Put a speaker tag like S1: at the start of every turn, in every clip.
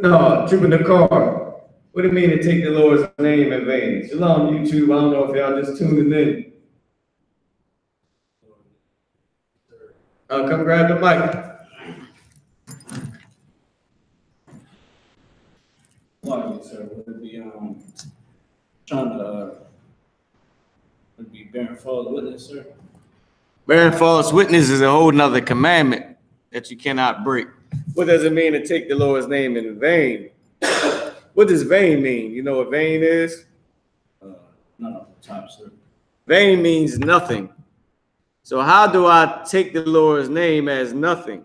S1: No, trooping the car. What do you mean to take the Lord's name in vain? Shalom, YouTube. I don't know if y'all just tuning in. Come grab the mic.
S2: What, sir? Would it be trying to would it be bearing false witness, sir?
S1: Bearing false witness is a whole nother commandment that you cannot break. What does it mean to take the Lord's name in vain? What does vain mean? You know what vain is?
S2: Not off the top, sir.
S1: Vain means nothing. So how do I take the Lord's name as nothing?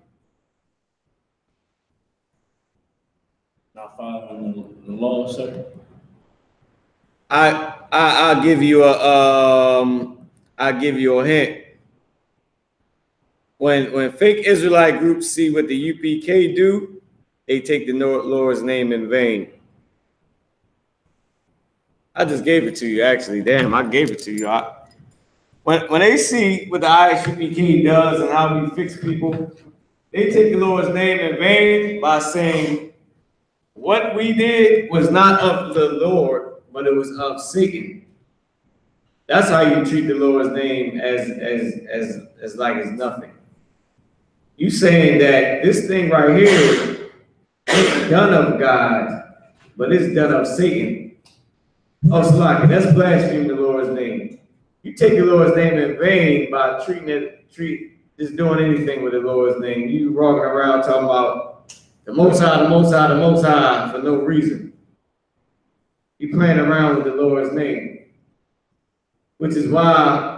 S2: Not following the law, sir.
S1: I'll give you a hint. When fake Israelite groups see what the U.P.K do, they take the Lord's name in vain. I just gave it to you, actually. Damn, I gave it to you. When they see what the I.S.U.P.K does and how we fix people, they take the Lord's name in vain by saying, what we did was not of the Lord, but it was of Satan. That's how you treat the Lord's name as like it's nothing. You saying that this thing right here ain't done of God, but it's done of Satan. Oh, Slaki, that's blaspheming the Lord's name. You take the Lord's name in vain by just doing anything with the Lord's name. You walking around talking about the Most High, the Most High, the Most High for no reason. You playing around with the Lord's name, which is why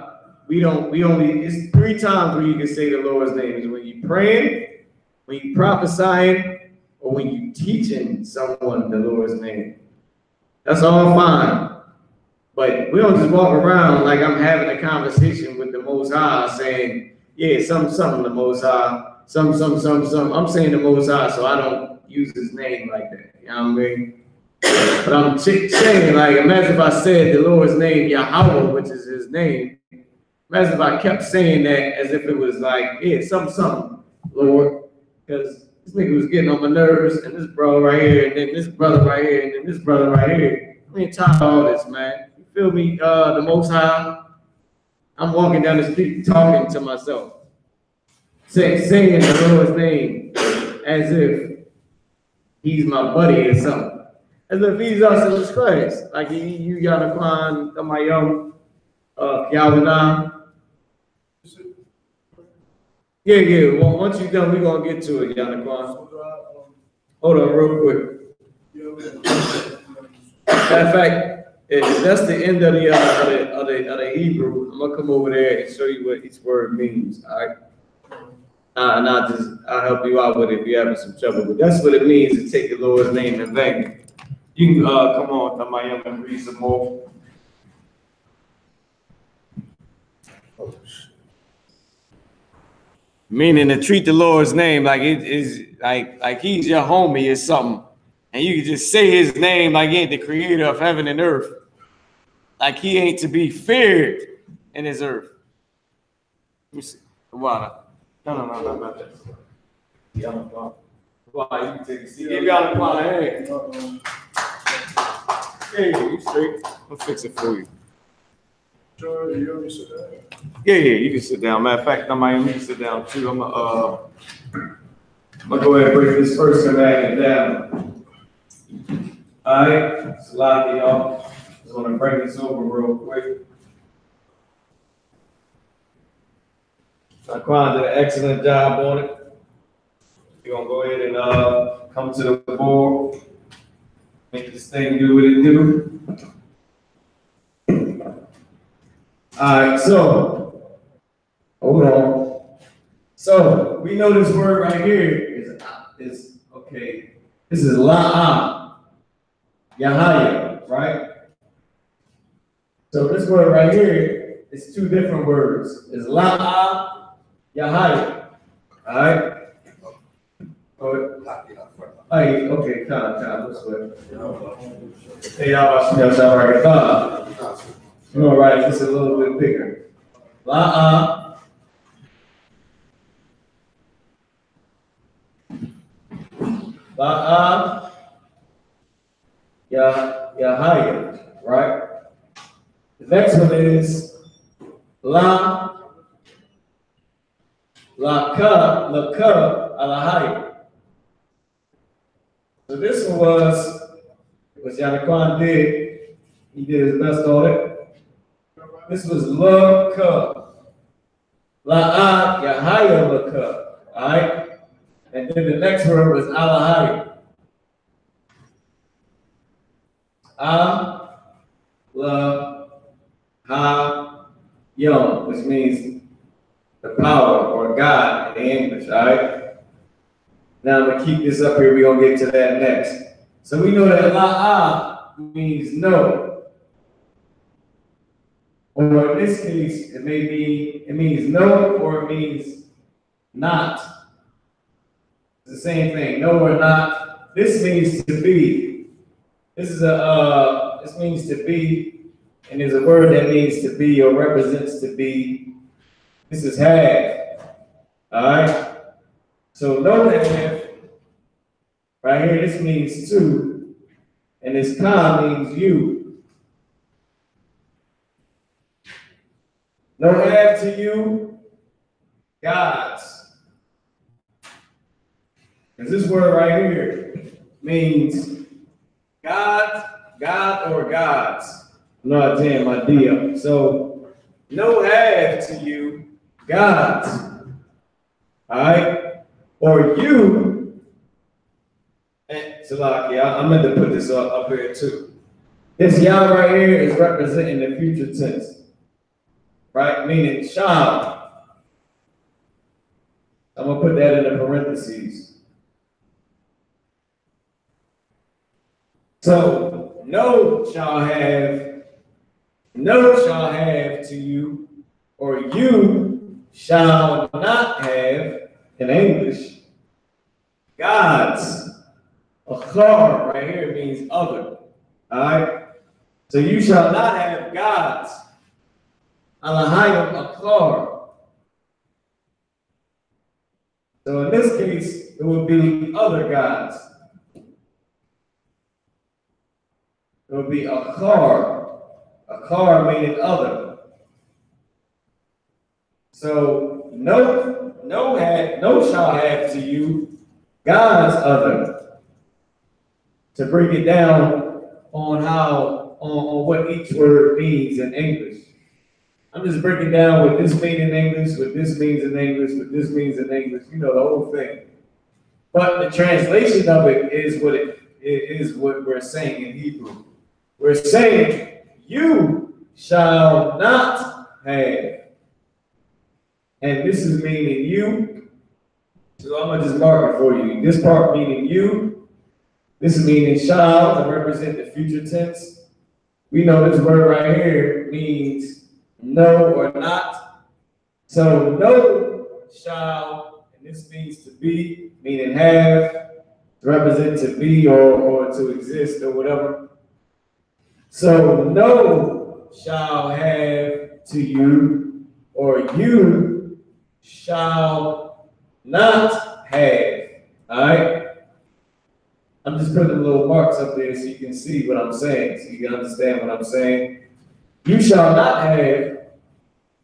S1: it's 3 times where you can say the Lord's name is when you praying, when you prophesying, or when you teaching someone the Lord's name. That's all fine. But we don't just walk around like I'm having a conversation with the Most High saying, yeah, something the Most High, some. I'm saying the Most High, so I don't use his name like that. You know what I mean? But I'm saying, like, imagine if I said the Lord's name, Yahweh, which is his name. Imagine if I kept saying that as if it was like, yeah, something, Lord. Because this nigga was getting on my nerves, and this bro right here, and then this brother right here, and then this brother right here. I ain't tired of all this, man. You feel me? The Most High. I'm walking down the street talking to myself, saying the Lord's name as if he's my buddy or something. As if he's us in this class. Like you gotta find my young Yahweh. Yeah. Well, once you're done, we're gonna get to it, Yanaquan. Hold on real quick. Matter of fact, if that's the end of the Hebrew, I'm gonna come over there and show you what each word means. All right. And I'll help you out with it if you're having some trouble. But that's what it means to take the Lord's name in vain. You can come on, Tamayam, and read some more. Meaning to treat the Lord's name like it is like he's your homie or something. And you can just say his name like he ain't the creator of heaven and earth. Like he ain't to be feared in his earth. Let me see. No, not that. Why you take a seat? Give y'all a hand. Yeah, you straight. I'll fix it for you.
S3: Sure, you want me to sit down?
S1: Yeah, you can sit down. Matter of fact, I might even sit down too. I'm gonna go ahead and break this first commandment down. All right, it's a lot of y'all. Just want to bring this over real quick. Shaquan did an excellent job on it. We're gonna go ahead and come to the board, make this thing do what it do. All right, so hold on. So we know this word right here is okay. This is La'ah, Yahaya, right? So this word right here is 2 different words. It's La'ah, Yahaya. All right. Hey, okay, time. Let's go. Hey, y'all, all right, just a little bit bigger. La'ah. La'ah. Yahaya, right? The next one is Laka, Alahaya. So this one was Yanaquan did. He did his best on it. This was Laka, Yahaya Laka, all right? And then the next word was Alahaya. Yom, which means the power or God in the English, all right? Now I'm gonna keep this up here, we're gonna get to that next. So we know that La'ah means no. Or in this case, it means no or it means not. It's the same thing, no or not. This means to be. This means to be, and there's a word that means to be or represents to be. This is have. All right. So no have. Right here, this means to, and this ka means you. No have to you, God's. Because this word right here means God or God's. I'm not saying my deal. So no have to you, God's. All right? Or you, and Salaki, I meant to put this up here too. This Yah right here is representing the future tense. Right? Meaning shall. I'm going to put that in the parentheses. So, no shall have to you, or you shall not have, in English, God's. Achar right here means other. Alright? So you shall not have God's. Alahayim achar. So in this case, it would be other gods. It would be achar. Achar meaning other. So no shall have to you God's other. To break it down on what each word means in English. I'm just breaking down what this means in English, what this means in English, what this means in English, you know, the whole thing. But the translation of it is what we're saying in Hebrew. We're saying, you shall not have. And this is meaning you. So I'm going to just mark it for you. This part meaning you. This is meaning shall to represent the future tense. We know this word right here means no or not. So no shall, and this means to be, meaning have, to represent to be or to exist or whatever. So no shall have to you, or you shall not have. All right? I'm just putting little marks up there so you can see what I'm saying, so you can understand what I'm saying. You shall not have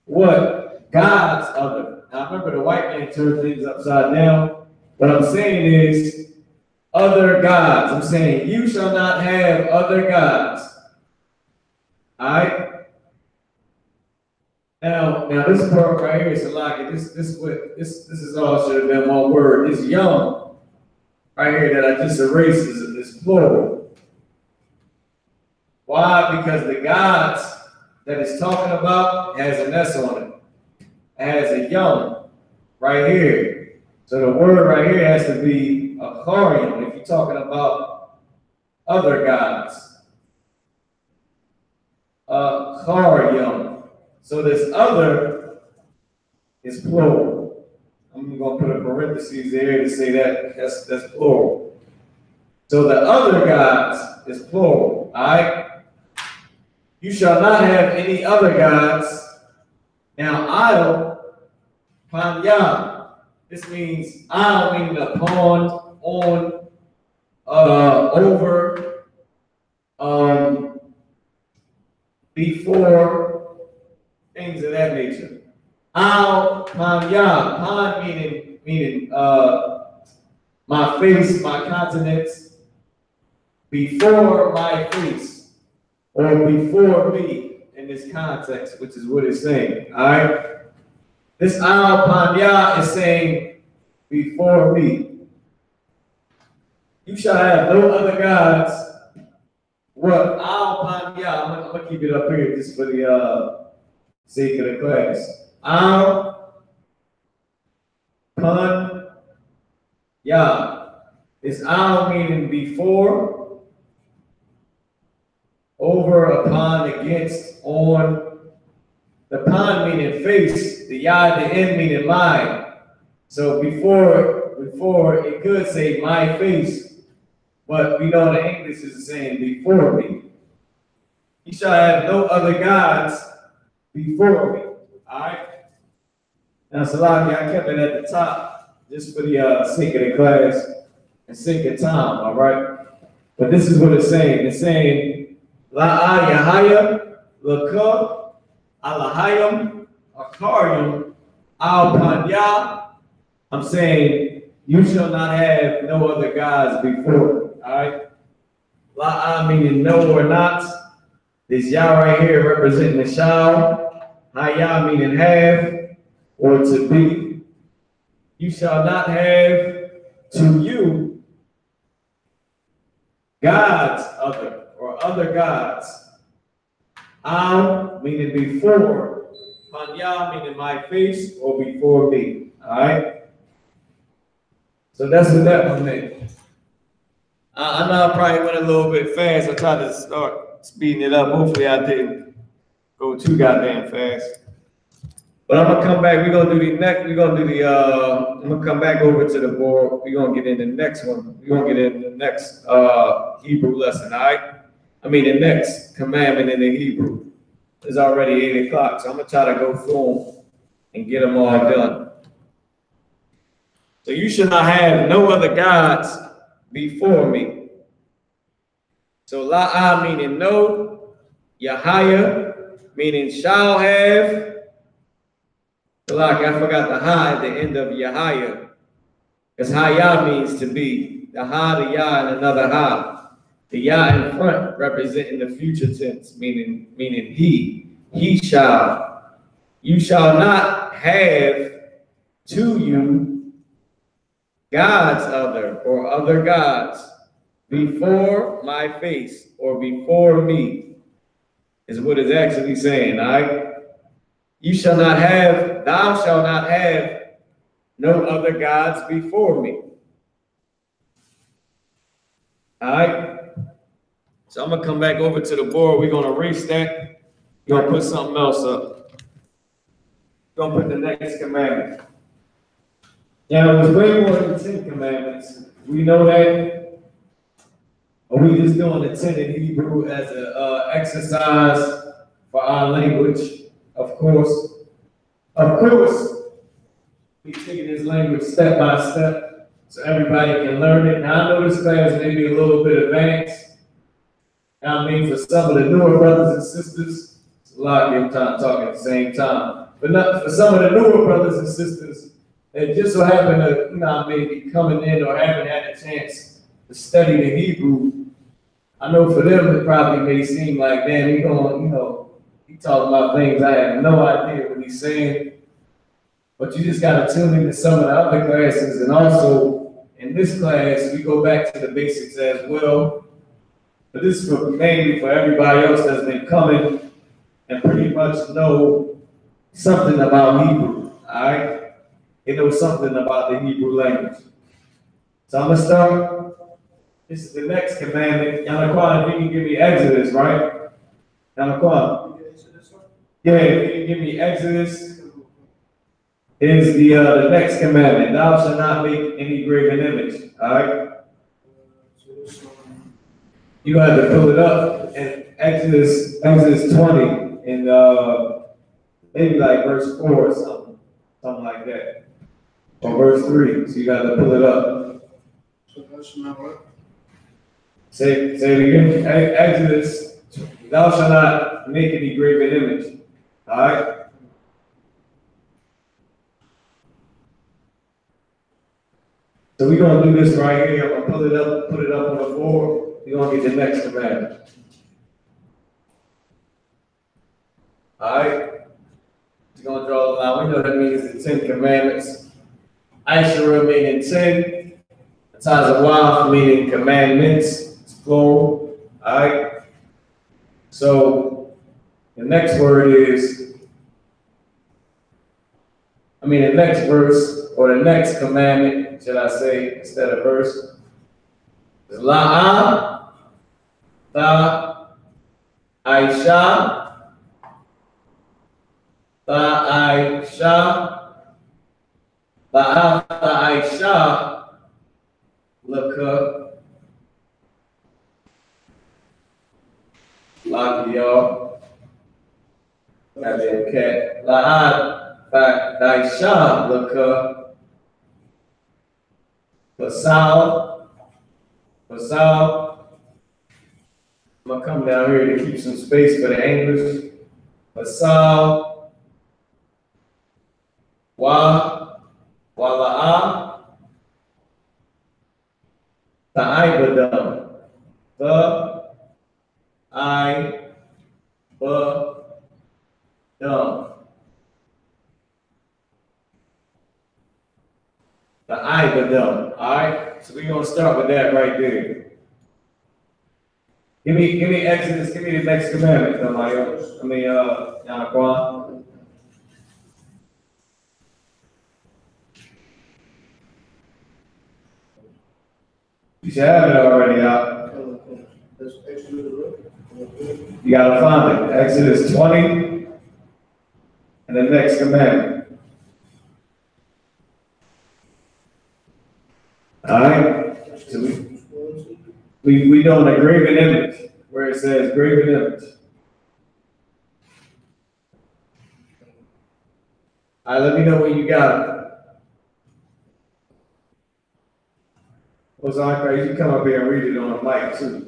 S1: what? God's other. Now remember the white man turned things upside down. What I'm saying is other gods. I'm saying you shall not have other gods. All right? Now this part right here is a lot. This is all should have been one word. It's young. Right here that I just erased is plural. Why? Because the gods that it's talking about has an S on it. It has a young right here. So the word right here has to be a charion if you're talking about other gods. Charion. So this other is plural. I'm going to put a parentheses there to say that's plural. So the other gods is plural. All right? You shall not have any other gods. Now, I'll, panya. This means I'll meaning upon, on, over, before, things of that nature. Al Panya, Pan meaning my face, my countenance, before my face, or before me in this context, which is what it's saying. All right. This Al Panya is saying before me. You shall have no other gods. What Al Panya? I'm gonna keep it up here just for the sake of the class. Al Pan Ya. Is Al meaning before, over, upon, against, on. The Pan meaning face, the Ya at the end meaning my. So before it could say my face, but we know the English is saying before me. You shall have no other gods before me. Alright? Now, Salaki, I kept it at the top just for the sake of the class and sake of time, all right? But this is what it's saying. It's saying, La'a Yahaya, Laka, Alahayam, Akarium, Al Panya. I'm saying, you shall not have no other gods before me, all right? La'a meaning no or not. This Yah right here representing the shall. Haya meaning have or to be. You shall not have to you gods other or other gods. Al meaning before. Panya meaning my face or before me. All right. So that's what that one meant. I know I probably went a little bit fast. I tried to start speeding it up. Hopefully I didn't go too goddamn fast. But I'm gonna come back. We're gonna do the next. We're gonna do the. I'm gonna come back over to the board. We're gonna get in the next one. We're gonna get in the next Hebrew lesson. All right. I mean the next commandment in the Hebrew. It's already 8 o'clock, so I'm gonna try to go through them and get them all done. So you should not have no other gods before me. So La'a meaning no, Yahaya meaning shall have. Like I forgot the ha at the end of Yahaya. Because Haya means to be. The ha, the ya, and another ha. The ya in front representing the future tense, meaning he shall. You shall not have to you gods other or other gods before my face or before me, is what it's actually saying, all right? You shall not have, thou shalt not have no other gods before me. All right? So I'm going to come back over to the board. We're going to erase that. We're going to put something else up. We're going to put the next commandment. Now, there's way more than 10 commandments. We know that. Or we just doing the 10 in Hebrew as an exercise for our language, of course. Of course, we're taking this language step by step so everybody can learn it. Now, I know this class may be a little bit advanced. I mean, for some of the newer brothers and sisters, it's a lot of time talking at the same time. But not for some of the newer brothers and sisters that just so happen to, maybe coming in or haven't had a chance to study the Hebrew. I know for them it probably may seem like, damn, he going, he talking about things I have no idea what he's saying. But you just got to tune into some of the other classes. And also, in this class, we go back to the basics as well. But this is mainly for everybody else that's been coming and pretty much know something about Hebrew, all right? They know something about the Hebrew language. So I'm going to start. This is the next commandment. Yanaquan, if you can give me Exodus, right? Yanaquan. Yeah, if you can give me Exodus, is the next commandment. Thou shalt not make any graven image. All right? You have to pull it up in Exodus 20 and maybe like verse 4 or something like that. Or verse 3. So you got to pull it up.
S3: So that's not what?
S1: Say it again. Exodus, thou shalt not make any graven image. All right. So we're gonna do this right here. I'm gonna put it up on the board. We're gonna get the next commandment. All right. We're gonna draw the line. We know that means the 10 commandments. I.S.U.P.K meaning 10. Tazawa meaning commandments. It's plural. All right. So the next word is, the next verse or the next commandment, should I say, instead of verse, is La'a, Ta, Aisha, Ta, Aisha, La'a, Ta, Aisha, Laka, Lock y'all. Have a cat. La'a, Aisha, Laka, Basal. I'm gonna come down here to keep some space for the English. Basal, Wala'a, Ta'ibadam, Ta'ibadam. All right, so we're gonna start with that right there. Give me Exodus, give me the next commandment, Yanaquan. You should have it already out. You gotta find it. Exodus 20 and the next commandment. All right. So we doing a graven image where it says graven image. All right, let me know when you got it. Ozanka, you can come up here and read it on the mic too.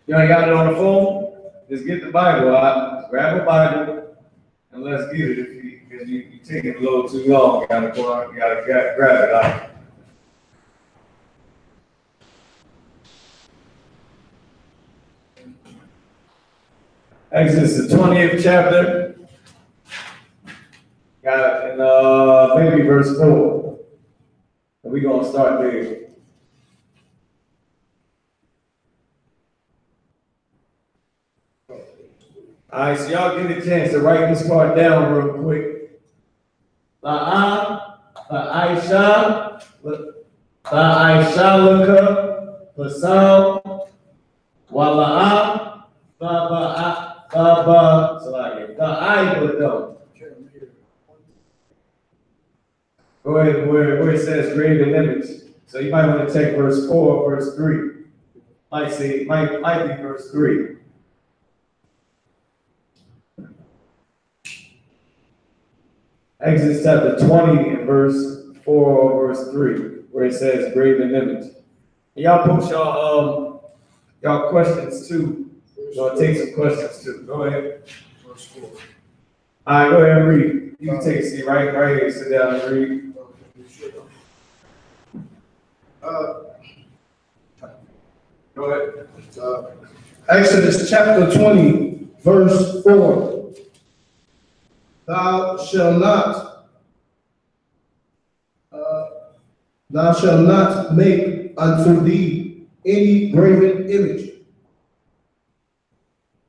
S1: You ain't got it on the phone? Just get the Bible out, grab a Bible, and let's get it. Because you take it a little too long, you gotta grab it out. Exodus, the 20th chapter. Got it in maybe verse 4. And we're gonna start there. All right, so y'all get a chance to write this part down real quick. La'a, Aisha, Laka, Basal, Wala'a, Baba, Ta'ibadam. Go ahead, where it says graven image. So you might want to take verse 4, verse 3. Might be verse 3. Exodus chapter 20 and verse 4 or verse 3, where it says graven image. And y'all post y'all questions too. Y'all take some questions too. Go ahead.
S3: Verse 4.
S1: All right, go ahead and read. You can take a seat right here, sit down and read. Go ahead.
S4: Exodus chapter 20, verse 4. Thou shalt not make unto thee any graven image,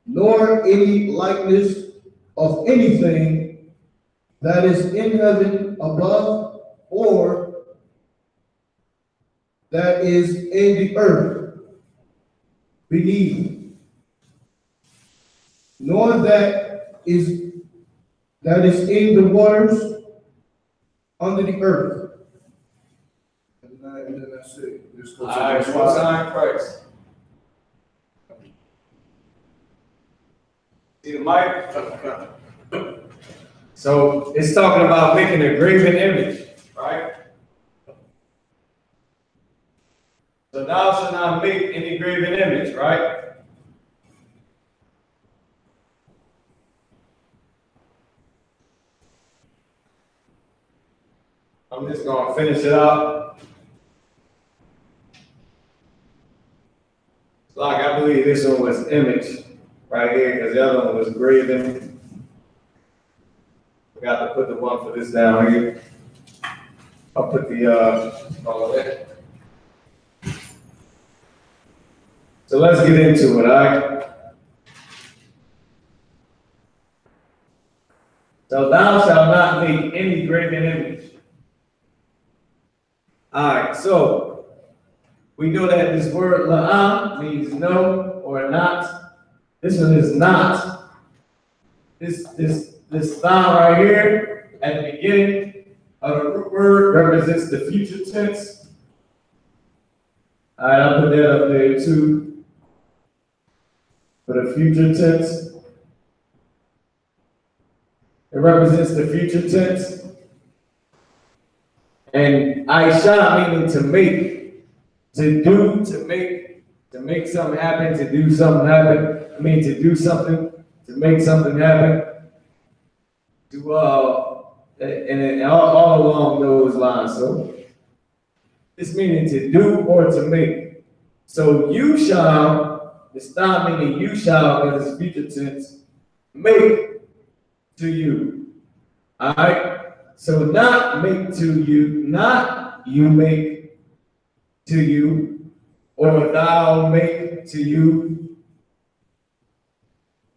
S4: nor any likeness of anything that is in heaven above, or that is in the earth beneath, nor that is in the waters under the earth. And then that's it. Just go to
S1: All right,
S4: verse
S1: one
S4: 5.
S1: time Christ. See the mic? So it's talking about making a graven image, right? not make any graven image, right? I'm just gonna finish it up. Like, I believe this one was image right here, because the other one was graven. Forgot to put the one for this down here. I'll put the all of it. So let's get into it, all right? So thou shalt not make any graven image. All right, so we know that this word la'am means no or not. This one is not. This thou right here at the beginning of the root word represents the future tense. All right, I'll put that up there too for the future tense. It represents the future tense. And I.S.U.P.K, meaning to make, to do, to make something happen, to do something happen. I mean, to do something, to make something happen. To, and all along those lines. So, it's meaning to do or to make. So, you shall, it's not meaning you shall, because it's future tense, make to you. All right? So not make to you, not you make to you, or thou make to you.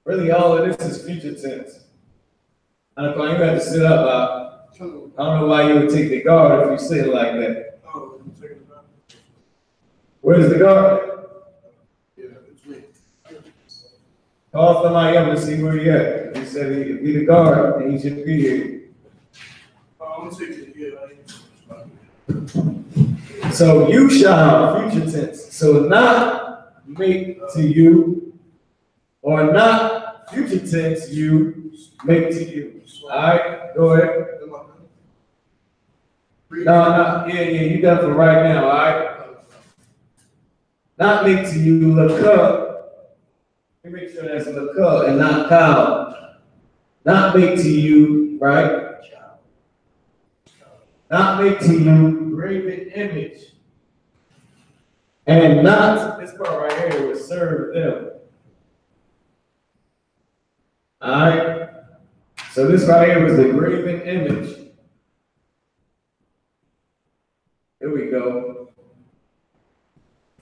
S1: Really, all of this is future tense. I don't know, you have to sit up. I don't know why you would take the guard if you sit like that.
S3: Oh, you taking it back?
S1: Where's the guard?
S3: Yeah, it's me.
S1: Call somebody up and see where he at. He said he'd be the guard and he should be here.
S3: I'm gonna take it, yeah.
S1: So you shall, future tense. So not make to you, or not future tense you, make to you. All right, go ahead. No, yeah, you done for right now, all right? Not make to you, look up. Let me make sure that's look up and not cow. Not make to you, right? Not make to you graven image. And not, this part right here was serve them. Alright? So this right here was the graven image. Here we go.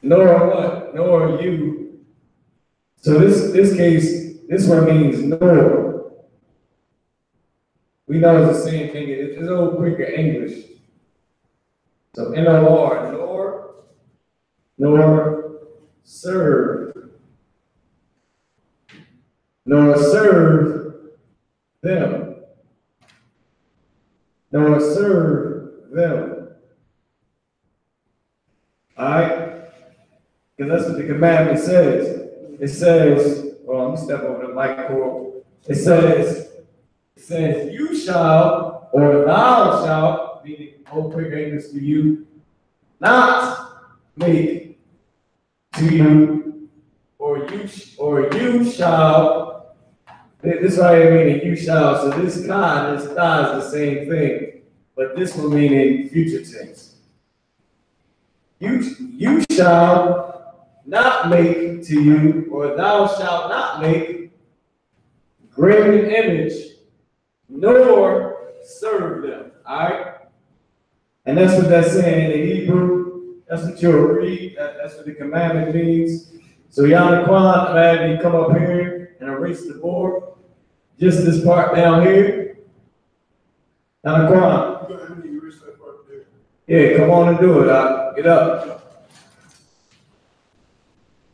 S1: Nor what? Nor you. So this case, this one means nor. We know it's the same thing. It's old quicker English. So N-O-R, nor serve. Nor serve them. Nor serve them. Alright? Because that's what the commandment says. It says, well, let me step over the mic cord. It says, you shall, or thou shalt, meaning old quick English to you, not make to you, or you shall. This right here meaning you shall. So this ka and this ta is the same thing, but this one meaning future tense. You shall not make to you, or thou shalt not make graven image, nor serve them. All right? And that's what that's saying in the Hebrew. That's what you'll read. That's what the commandment means. So Yanaquan, man, you come up here and erase the board. Just this part down here. Yanaquan.
S3: Go ahead and erase that part there.
S1: Yeah, come on and do it. Get up.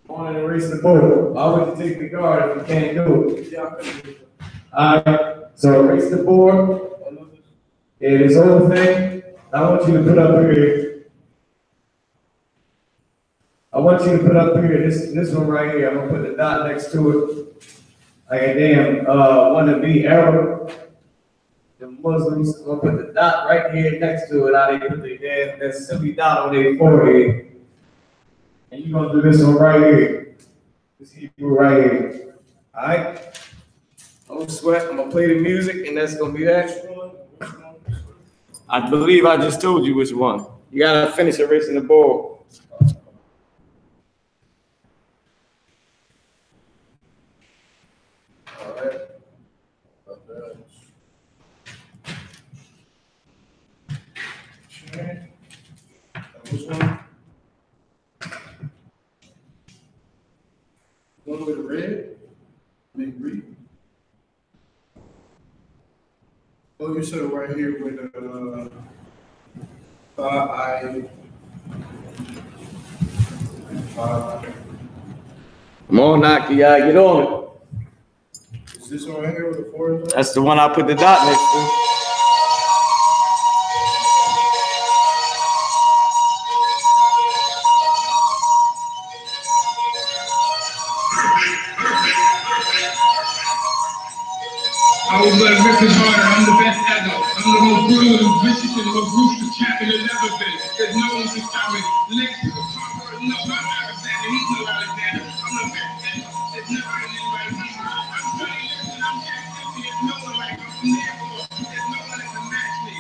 S1: Come on and erase the board. I would take the guard if you can't do it.
S3: Yeah, I can do it.
S1: All right. So erase the board. Yeah, this whole thing. I want you to put up here. I want you to put up here this one right here. I'm gonna put the dot next to it. Like a damn wannabe Arab. The Muslims, I'm gonna put the dot right here next to it. How they put the damn that silly dot on their forehead. And you're gonna do this one right here. This Hebrew right here. All right? Don't sweat. I'm gonna play the music, and that's gonna be that. I believe I just told you which one. You gotta finish erasing the board.
S3: All right. Okay. That was one. One with red. Make read. Oh, you said it right here with
S1: Come on, Naki, you gotta get on it.
S3: Is this one right here with the four?
S1: That's the one I put the dot next to.
S5: I was like Richard Harder, I'm the best ever. I'm the most brutal and vicious and the most ruthless champion there's ever been. There's no one can stop me. Next to the conqueror, no, I'm Alexander, he's no Alexander. I'm the best ever. There's never been anybody like me. I'm trying to listen, I'm Jack Dempsey, there's no one like me. I'm therefore, there's no one that can match me.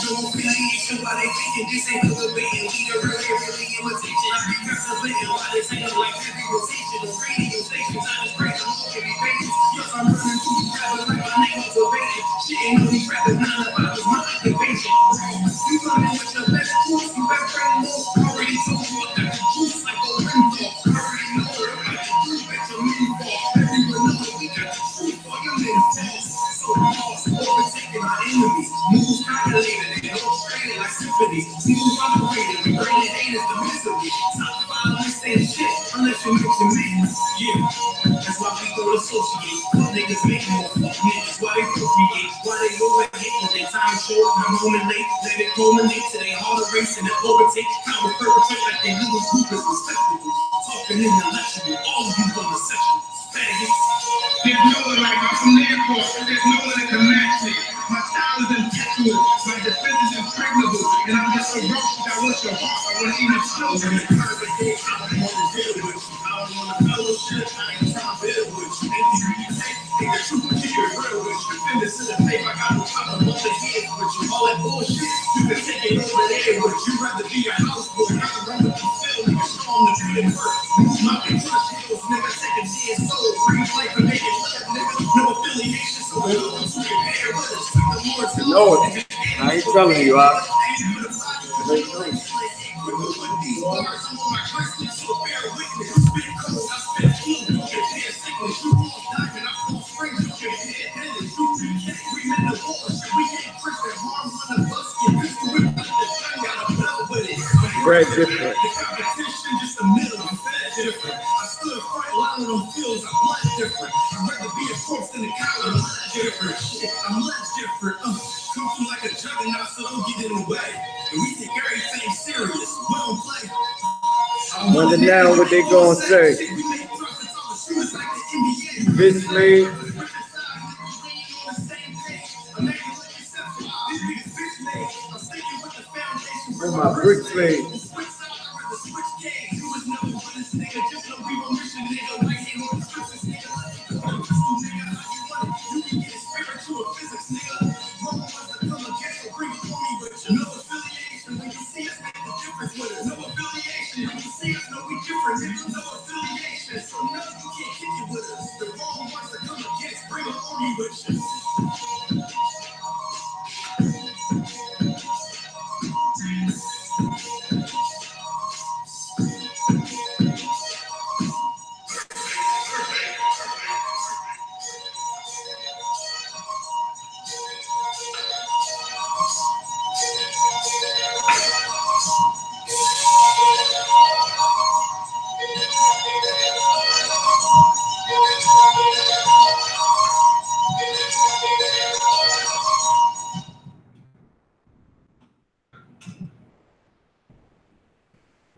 S5: No affiliation, why they thinking this ain't for the baiting. We the really imitation. I be contemplating why they say I'm like every rotation of radio stations. I just pray the Lord can be patient. Yes, I'm running to the rapper like my name was a bacon. Shit ain't only rappers, 9 to 5 is my occupation. You running with your best tools, you best friend more. Already told you I got the juice like a rim for. Already know what I'm about to do, bet your mean for. Everyone know that we got the truth for your men false. So lost, overtaking my enemies. Moves calculated and illustrated like symphonies. Smooth operated, we bringing haters to misery. Top 5 list ain't shit unless you make your man. Yeah, that's why we don't associate. Fuck niggas make more fuck niggas. Why they procreate? Why they overhate when they time short? My moment late, let it culminate to they heart erasing and overtake. Power perpetrate like they little groupers respectable. Talking intellectual, all of you homosexuals. Faggots. There's no one like me, I'm therefore, there's no one that can match me. My style is impetuous, my defense is impregnable, and I'm just so rough that I want your heart, I want even children. I don't want to deal with you, I don't want to fellowship, I ain't trying to build with you. Ain't you take the truth, but you're real with you. Defend this to the faith, I got no problem with the head with you. All that bullshit, you can take it over there with you. Rather be a houseboy, I'd rather be filled, nigga, strong to do the work. Move my crush heels, nigga, take a dead soul, breathe life and make it live, nigga. No affiliation, so we don't want to compare with us.
S1: Lord, I ain't telling you, Brad different.
S5: I stood front line of them fields, I'm much different. I'd rather be a corpse than a coward, I'm much different. I'm much different. Come through like a juggernaut, so don't get in the way. And we take everything serious, we don't play.
S1: Wonder now what they gonna say. Bitch made. Where my bricks made.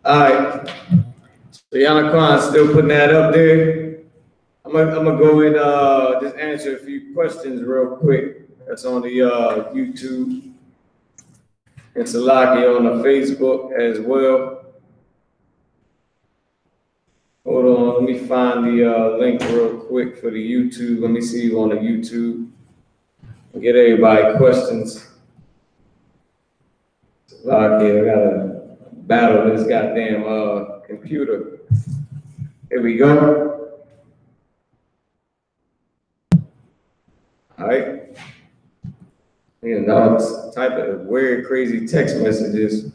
S1: All right. So Yana Khan still putting that up there. I'm gonna go and just answer a few questions real quick. That's on the YouTube and Salaki on the Facebook as well. Hold on, let me find the link real quick for the YouTube. Let me see you on the YouTube. Get everybody questions. Okay, I gotta battle this goddamn computer. Here we go. All right. You know, type of weird, crazy text messages.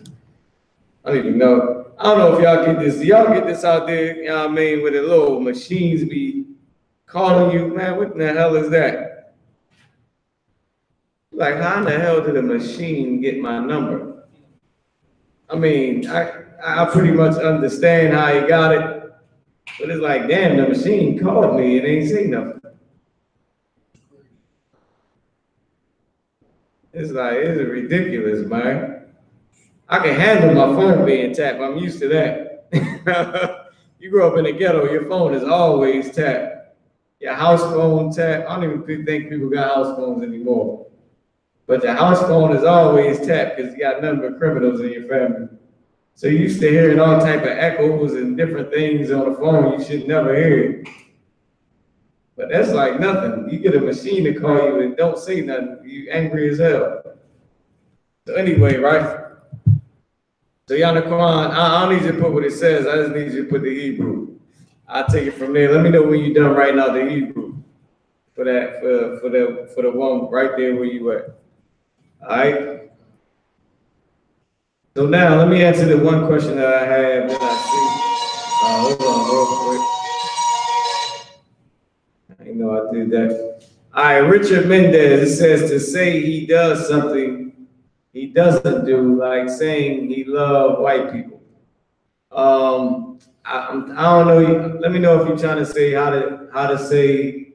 S1: I don't even know. I don't know if y'all get this. Do y'all get this out there? You know what I mean? Where the little machines be calling you, man. What in the hell is that? Like, how in the hell did a machine get my number? I mean, I pretty much understand how he got it, but it's like, damn, the machine called me and ain't say nothing. It's like, it's ridiculous, man. I can handle my phone being tapped. I'm used to that. You grow up in the ghetto, your phone is always tapped. Your house phone tapped. I don't even think people got house phones anymore. But your house phone is always tapped because you got nothing but criminals in your family. So you used to hearing all type of echoes and different things on the phone you should never hear. But that's like nothing. You get a machine to call you and don't say nothing, you angry as hell. So anyway, right? So Yanaquan, I don't need you to put what it says, I just need you to put the Hebrew. I'll take it from there. Let me know when you're done writing out the Hebrew for that, for the one right there where you at. All right. So now let me answer the one question that I had when I see. Hold on real quick. I know I did that. All right, Richard Mendez, it says to say he does something he doesn't do, like saying he loves white people. I don't know. Let me know if you're trying to say how to say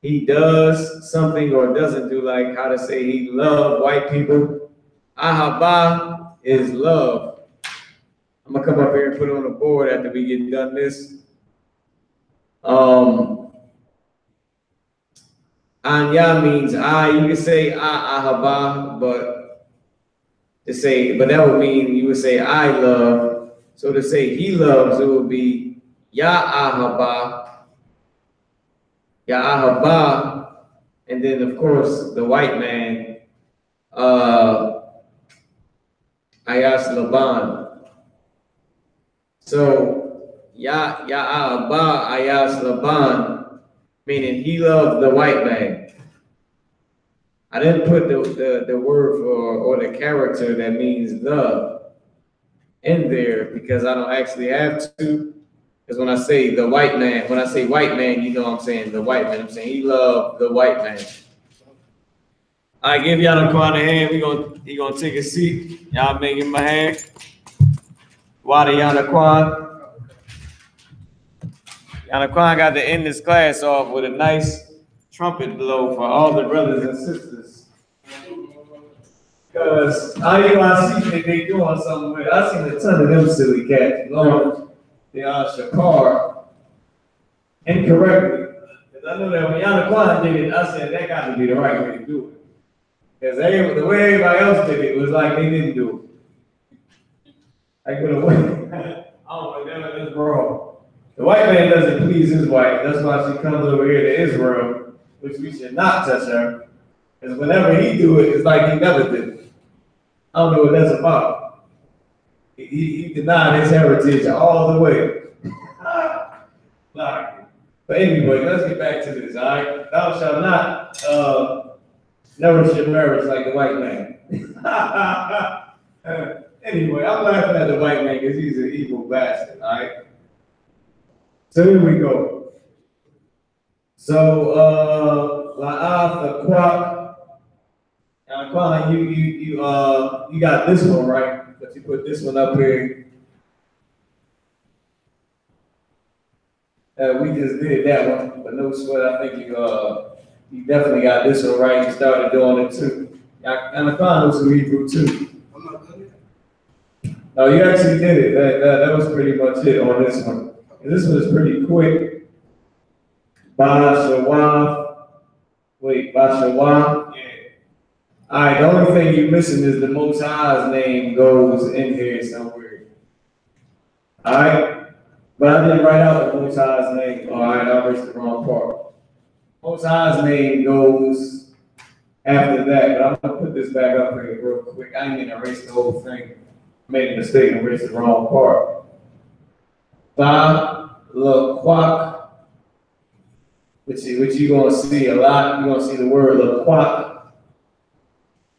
S1: he does something or doesn't do, like how to say he loves white people. Ahaba is love. I'm gonna come up here and put it on the board after we get done this. Anya means I. You can say ahaba, but that would mean you would say I love. So to say he loves, it would be ya ahaba, and then of course the white man, ayas laban. So ya ahaba ayas laban, meaning he loved the white man. I didn't put the word for or the character that means the in there because I don't actually have to. Because when I say the white man, when I say white man, you know I'm saying the white man. I'm saying he loved the white man. I give y'all a hand. He gonna take a seat. Y'all make him a hand. Wada Yanaquan. Yanaquan got to end this class off with a nice trumpet blow for all the brothers and sisters. Because I see they doing something with it. I seen a ton of them silly cats. Lord, they are Shakar incorrectly. Because I know that when Yanaquan did it, I said that got to be the right way to do it. Because the way everybody else did it was like they didn't do it. Like with a way. I don't know, that's wrong. The white man doesn't please his wife. That's why she comes over here to Israel, which we should not touch her. Because whenever he do it, it's like he never did it. I don't know what that's about. He denied his heritage all the way. But anyway, let's get back to this, all right? Thou shalt not nourish your marriage like the white man. Anyway, I'm laughing at the white man because he's an evil bastard, all right? So here we go. So, La'af, the quack. Now, Quan, you got this one right, but you put this one up here. We just did that one, but no sweat. I think you definitely got this one right. You started doing it too. And Quan knows some Hebrew too.
S3: I'm not done yet.
S1: No, you actually did it. That was pretty much it on this one. And this one is pretty quick. Bashawan. Wait, Bashawan. Yeah. All right, the only thing you're missing is the Most High's name goes in here somewhere. All right? But I didn't write out the Most High's name. All right, I erased the wrong part. Most High's name goes after that, but I'm gonna put this back up here real quick. I didn't erase the whole thing. I made a mistake and erased the wrong part. Quack, which you're gonna see a lot. You're gonna see the word quack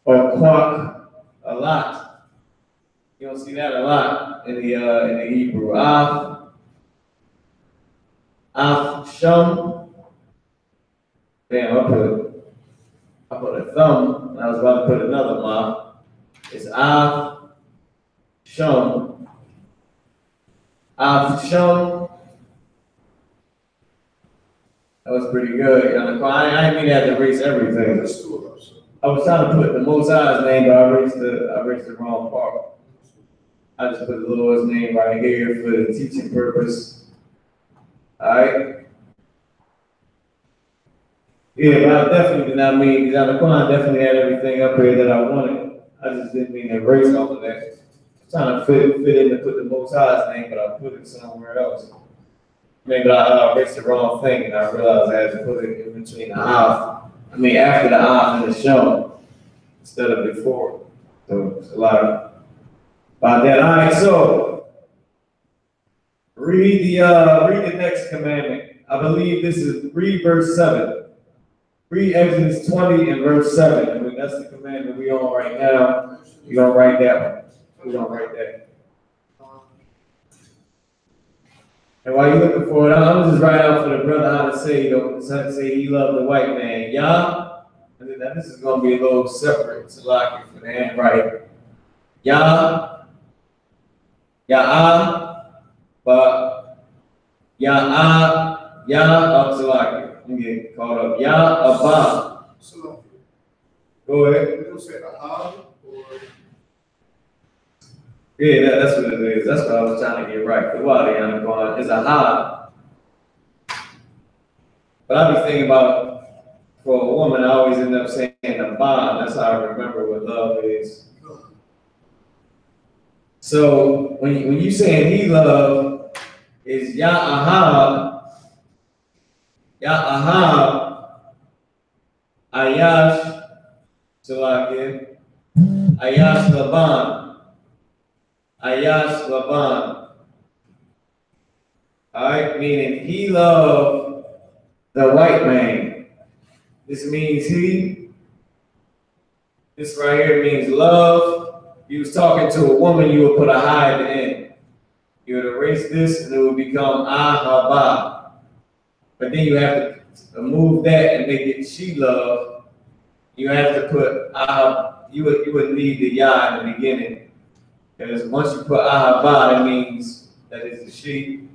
S1: or quack a lot. You're gonna see that a lot in the Hebrew. Shum. Damn, I put a thumb, and I was about to put another ma. It's Shum. Shum. That was pretty good. I didn't mean to have to erase everything. I was trying to put the Most High's name, but I erased the wrong part. I just put the Lord's name right here for the teaching purpose. All right. Yeah, but I definitely did not mean, because the Quran definitely had everything up here that I wanted. I just didn't mean to erase all of that. I was trying to fit in to put the Most High's name, but I put it somewhere else. Maybe I erased the wrong thing, and I realized I had to put it in between the after the and the shum, instead of before. So it's a lot about that. All right, so read the next commandment. I believe this is read verse 7. Read Exodus 20 and verse 7. I mean, that's the commandment we on right now. We're gonna write that one. We're gonna write that. And while you're looking for it, I'm just write out for the brother how to say he loved the white man. Yah. And then this is gonna be a little separate. It's a lot for the handwriting. Yah. Yah. But Yah. Salaki. I'm getting caught up. Yah Abba. Go ahead.
S3: You don't say aha or.
S1: Yeah, that's what it is. That's what I was trying to get right. The word is aha. But I be thinking about, for a woman, I always end up saying Abba. That's how I remember what love is. So when you saying he love is Yah Ahab, Ayash Salakia, Ayash Laban. Alright, meaning he loved the white man. This means this right here means love. If you was talking to a woman, you would put a hi at the end. You would erase this and it would become Ahaba. But then you have to move that and make it she love. You have to put Ahab. You would need the Yah in the beginning. Because once you put Ahaba, that means that it's a she.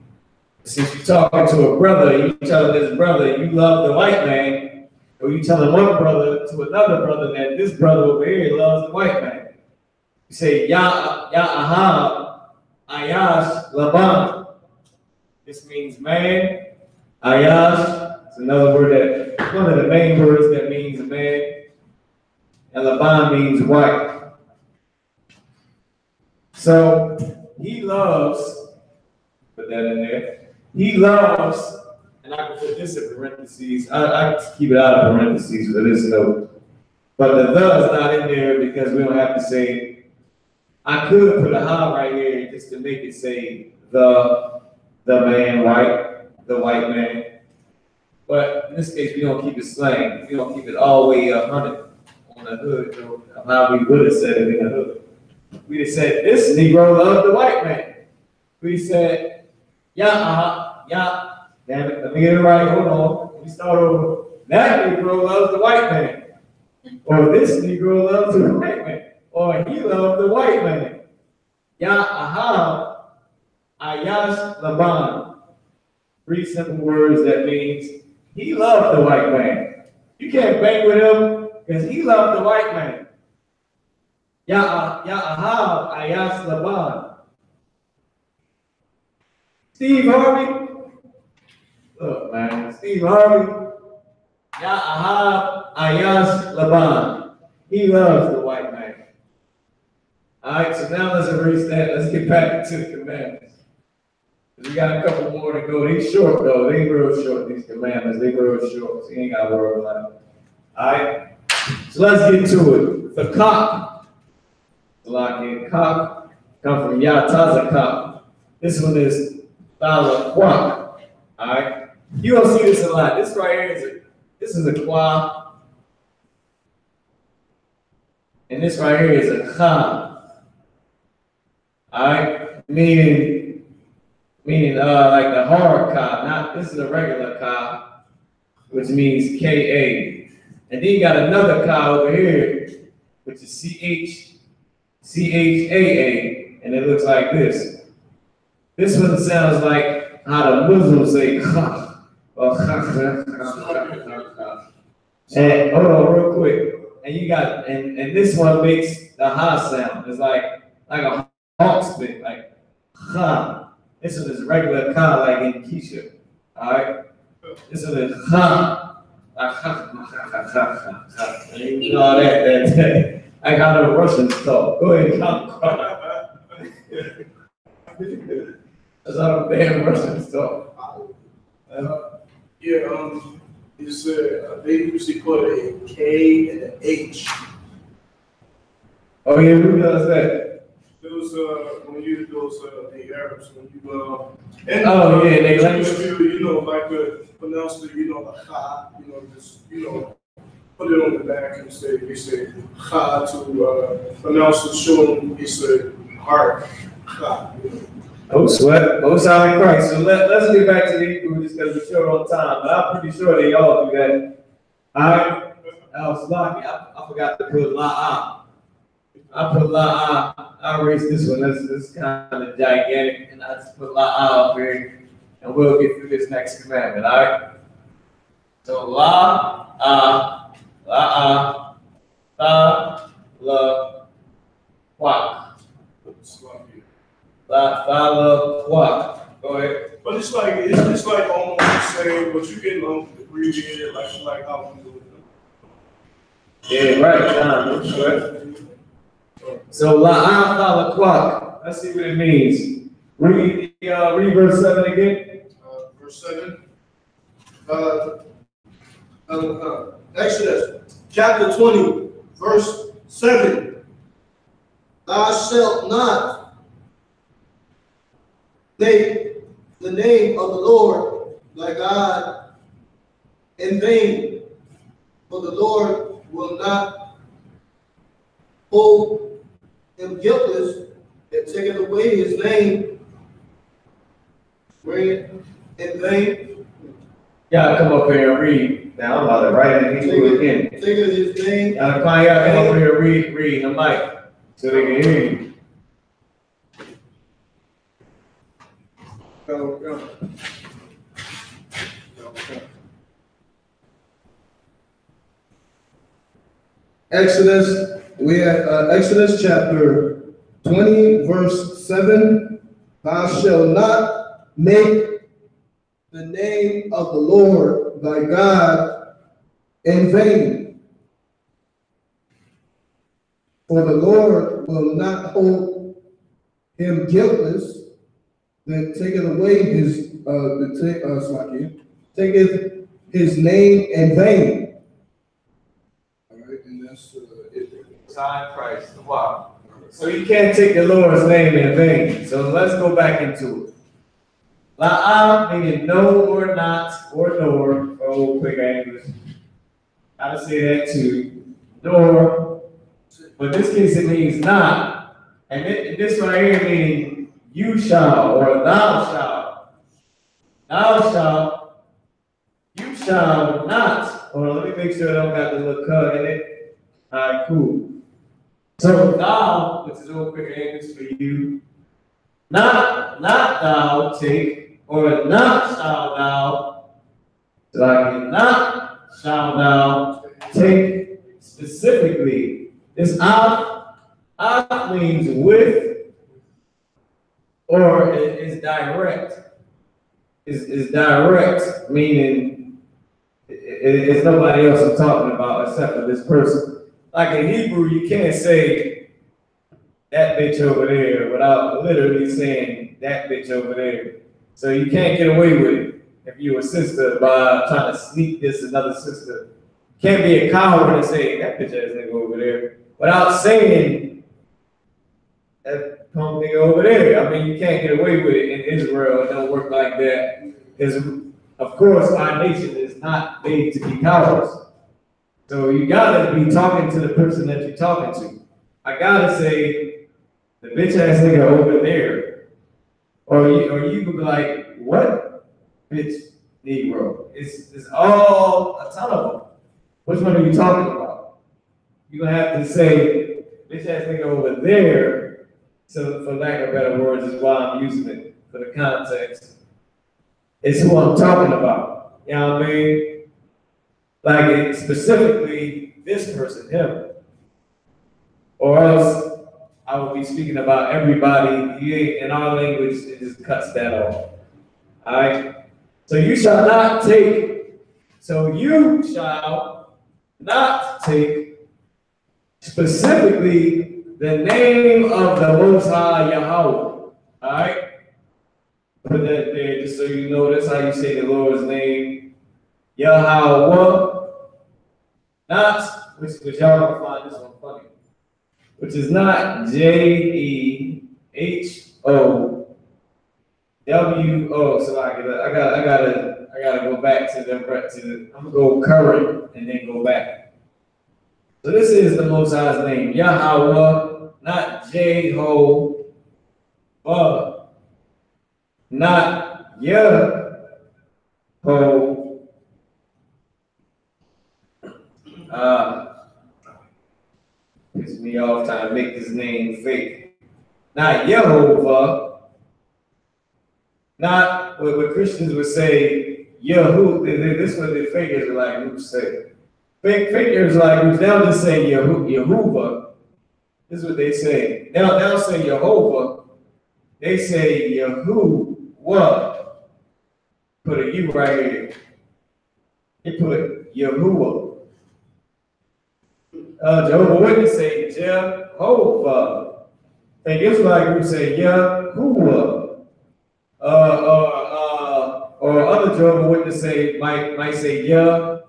S1: Since you're talking to a brother, you telling this brother you love the white man, or you telling one brother to another brother that this brother over here loves the white man. You say Yah Ahab, Ayash Laban. This means man. Ayash is another word that one of the main words that means man. And Laban means white. So he loves, put that in there. He loves, and I can put this in parentheses. I keep it out of parentheses for this note. But the is not in there because we don't have to say. I could put a ha right here just to make it say the man white, the white man. But in this case, we don't keep it slang. We don't keep it all the way 100 on the hood, of how we would have said it in the hood. We just said, this Negro loved the white man. We said, damn it, let me get it right, hold on. Let me start over. That Negro loves the white man. Or this Negro loves the white man. Or he loved the white man. Ayash Laban. 3 simple words that means he loved the white man. You can't bang with him because he loved the white man. Ahab, Ayash Laban. Steve Harvey. Look, man. Steve Harvey. Ahab, Ayash Laban. He loves the white man. All right, so now let's erase that. Let's get back to the commandments. We got a couple more to go. They short though. They real short, these commandments. They real short. So you ain't gotta worry about it. Alright. So let's get to it. The cock. Cock come from Yatazakak. This one is Thalaquak. Alright. You don't see this a lot. This right here is a qua. And this right here is a kha. Alright? Meaning like the hard ka. Not this is a regular ka, which means K-A. And then you got another ka over here, which is C-H-A-A, and it looks like this. This one sounds like how the Muslims say kha. Or kha. And hold on real quick. And you got and this one makes the ha sound. It's like a hawk spit, like ha. This one is regular ka, like in Keisha. Alright? This one is ha. You know that. I got a Russian talk. Go ahead, count. That's how the damn Russians talk.
S3: It's they usually put a K and an H.
S1: Oh yeah, who does that?
S3: Those when you those the Arabs when you
S1: and oh yeah, they like
S3: pronounce the the ha, just put it on the back and they say ha to pronounce the shul. It's a hard ha.
S1: Oh sweat, most high in Christ. So let's get back to the Hebrew just because we're short on time, but I'm pretty sure they all do that. Alright, I was lucky. I forgot to put la'ah. I put la'ah. I erased this one. This kind of gigantic, and I just put la'ah up here, and we'll get through this next commandment. All right. So la'ah, ta, la, quack. Quack. Go ahead.
S3: But it's like almost the same, but you can abbreviate it like how we do it.
S1: Yeah, right. Sure. So la'ah quack. Let's see what it means. Read verse 7 again.
S3: Verse 7. Exodus chapter 20, verse 7. Thou shalt not take the name of the Lord thy God in vain, for the Lord will not hold him guiltless that taketh away his name. Bring it in vain.
S1: Y'all come up here and read. Now I'm about to write it in Hebrew again.
S3: Taketh his name.
S1: Y'all come up here and read the mic so they can hear you.
S3: Go.
S4: Exodus, we at Exodus chapter 20, verse 7. Thou shalt not make the name of the Lord thy God in vain, for the Lord will not hold him guiltless that taketh away taketh his name in vain. All right, and that's it.
S1: Time Christ. Wow. So you can't take the Lord's name in vain. So let's go back into it. La'ah meaning no or not or nor for old quick English. Gotta say that too. Nor. But in this case it means not. And this right here meaning you shall or thou shalt. Thou shalt. You shall not. Hold on, let me make sure I don't got the little cut in it. All right, cool. So thou, which is old quick English for you, not thou take, or not shall thou, like not shall thou take specifically. This af means with, or is direct. Is direct, meaning it's nobody else I'm talking about except for this person. Like in Hebrew, you can't say that bitch over there without literally saying that bitch over there. So you can't get away with it if you're a sister by trying to sneak this another sister. You can't be a coward and say, that bitch ass nigga over there, without saying that punk nigga over there. I mean, you can't get away with it in Israel. It don't work like that. Because, of course, our nation is not made to be cowards. So you gotta be talking to the person that you're talking to. I gotta say, the bitch ass nigga over there. Or you could be like, what bitch Negro? It's all a ton of them. Which one are you talking about? You're gonna have to say, bitch ass nigga over there. So for lack of better words is why I'm using it for the context. It's who I'm talking about. You know what I mean? Like it, specifically this person, him. Or else I would be speaking about everybody. In our language, it just cuts that off. Alright? So you shall not take specifically the name of the Most High Yahweh. Alright? Put that there just so you know that's how you say the Lord's name. Yahweh. Not, which y'all gonna find this one funny. Which is not Jehowo. So I gotta go back to the I'm gonna go current and then go back. So this is the Most High's name, Yahweh, not Jehovah, not Yeho. Pisses me off trying to make this name fake. Not Yehovah. Not what Christians would say, Yehu. This is what the fake Israelite groups say. Fake Israelite groups, they'll just say Yehovah. This is what they say. They'll say Jehovah. They say Yahuwah. Put a U right here. They put Yahuwah. Jehovah Witness say Jehovah. And Israelite group say Yahuwah. Or other Jehovah Witness might say Yehovah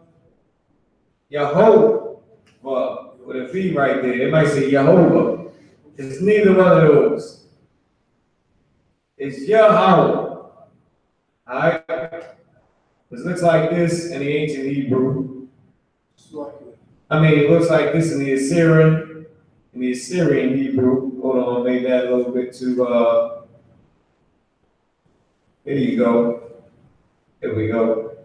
S1: with a V right there. They might say Yehovah. It's neither one of those. It's Yahweh. Alright? This looks like this in the ancient Hebrew. It looks like this in the Assyrian Hebrew. Hold on, I made that a little bit too, there you go. There we go.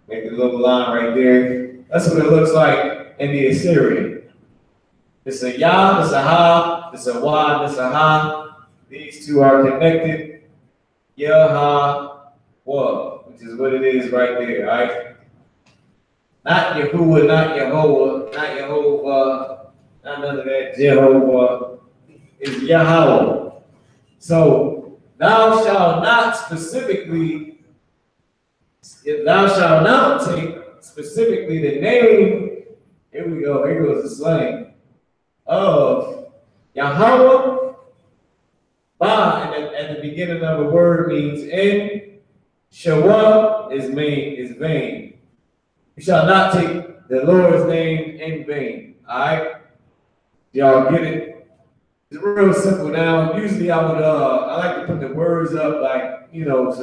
S1: Make a little line right there. That's what it looks like in the Assyrian. It's a Yah, it's a Ha, it's a Wa, it's a Ha. These two are connected. Yahweh, which is what it is right there, right? Not Yahuwah, not Yehovah, not Jehovah, not none of that. Jehovah is Yahweh. So thou shalt not take specifically the name. Here we go. Here goes the slang of Yahweh. Ba at the beginning of a word means in. Shawah is vain. You shall not take the Lord's name in vain. Alright? Y'all get it? It's real simple now. Usually I like to put the words up like, so you know what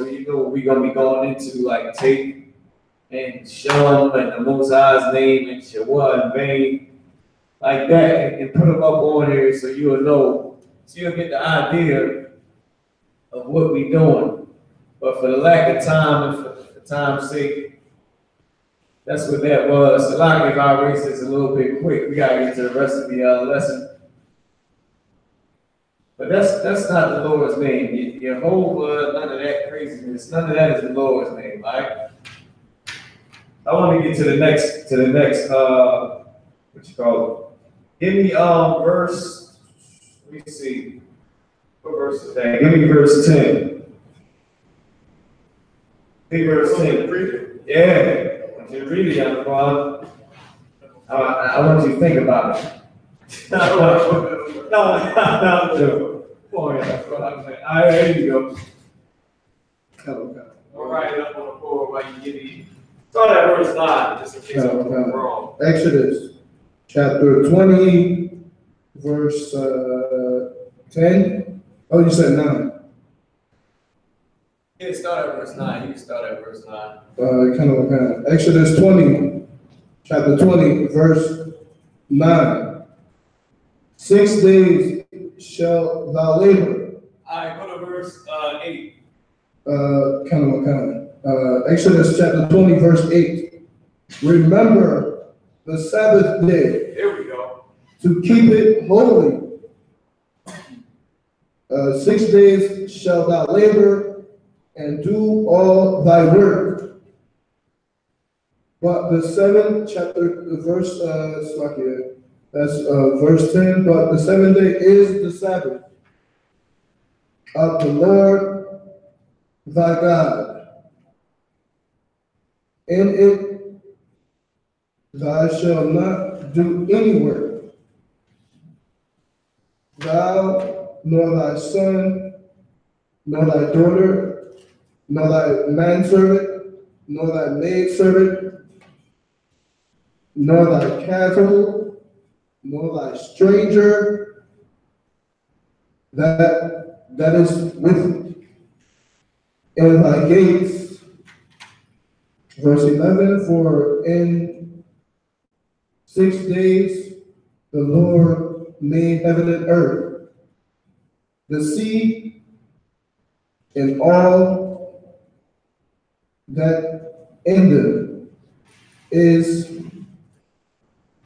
S1: we're gonna be going into, like take and SHALAM and the Most High's name and Shawah in vain. Like that, and put them up on here so you'll know. So you'll get the idea of what we're doing. But for the lack of time and for time's sake, that's what that was. So like if I erase this a little bit quick, we gotta get to the rest of the lesson. But that's not the Lord's name. Jehovah, none of that craziness. None of that is the Lord's name, right? I want to get to the next what you call it? Give me verse. Let me see. What verse is that? Give me verse 10. Give me verse 10. Yeah. You read it, young Juan. I want you to think about it. No. Boy, that's what I'm saying. All right, here you go.
S4: Okay.
S1: I'll write it up on the board while you get these. Start at verse 9, just in case I'm wrong.
S4: Exodus chapter 20, verse 10. Oh, you said 9.
S1: Yeah, start at verse 9. You can start at verse 9.
S4: Kind of. Exodus 20, chapter 20, verse 9. 6 days shall thou labor.
S1: All right, go to verse 8.
S4: Exodus chapter 20, verse 8. Remember the Sabbath day.
S1: There we go.
S4: To keep it holy. 6 days shalt thou labor and do all thy work. But the seventh chapter, verse, that's verse 10. But the seventh day is the Sabbath of the Lord thy God. In it thou shalt not do any work, thou, nor thy son, nor thy daughter, nor thy manservant, nor thy maidservant, nor thy cattle, nor thy stranger that is with in thy gates. Verse 11, for in 6 days the Lord made heaven and earth, the sea, and all that in them is,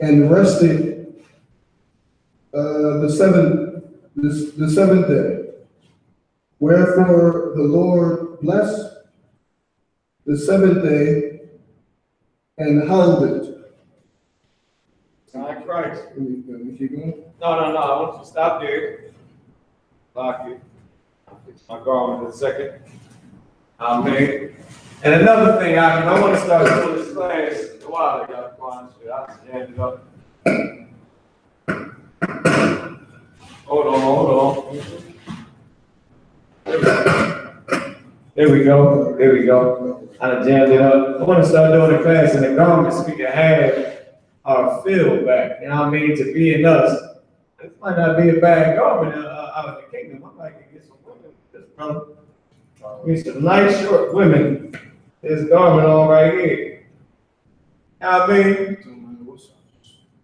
S4: and rested the seventh day. Wherefore the Lord blessed the seventh day and hallowed it.
S1: All Christ.
S4: Let me keep going.
S1: No. I want you to stop there. Lock it. I'll fix my garment in a second. Amen. And another thing, I want to start doing this class a while ago. I just jammed it up. Hold on. There we go. I done jammed it up. I want to start doing a class in the garments we can have our feel back. You know what I mean? To be in us. This might not be a bad garment out of the kingdom. I might get some women. This brother. Get some nice short women. This garment on right here. You know what I mean?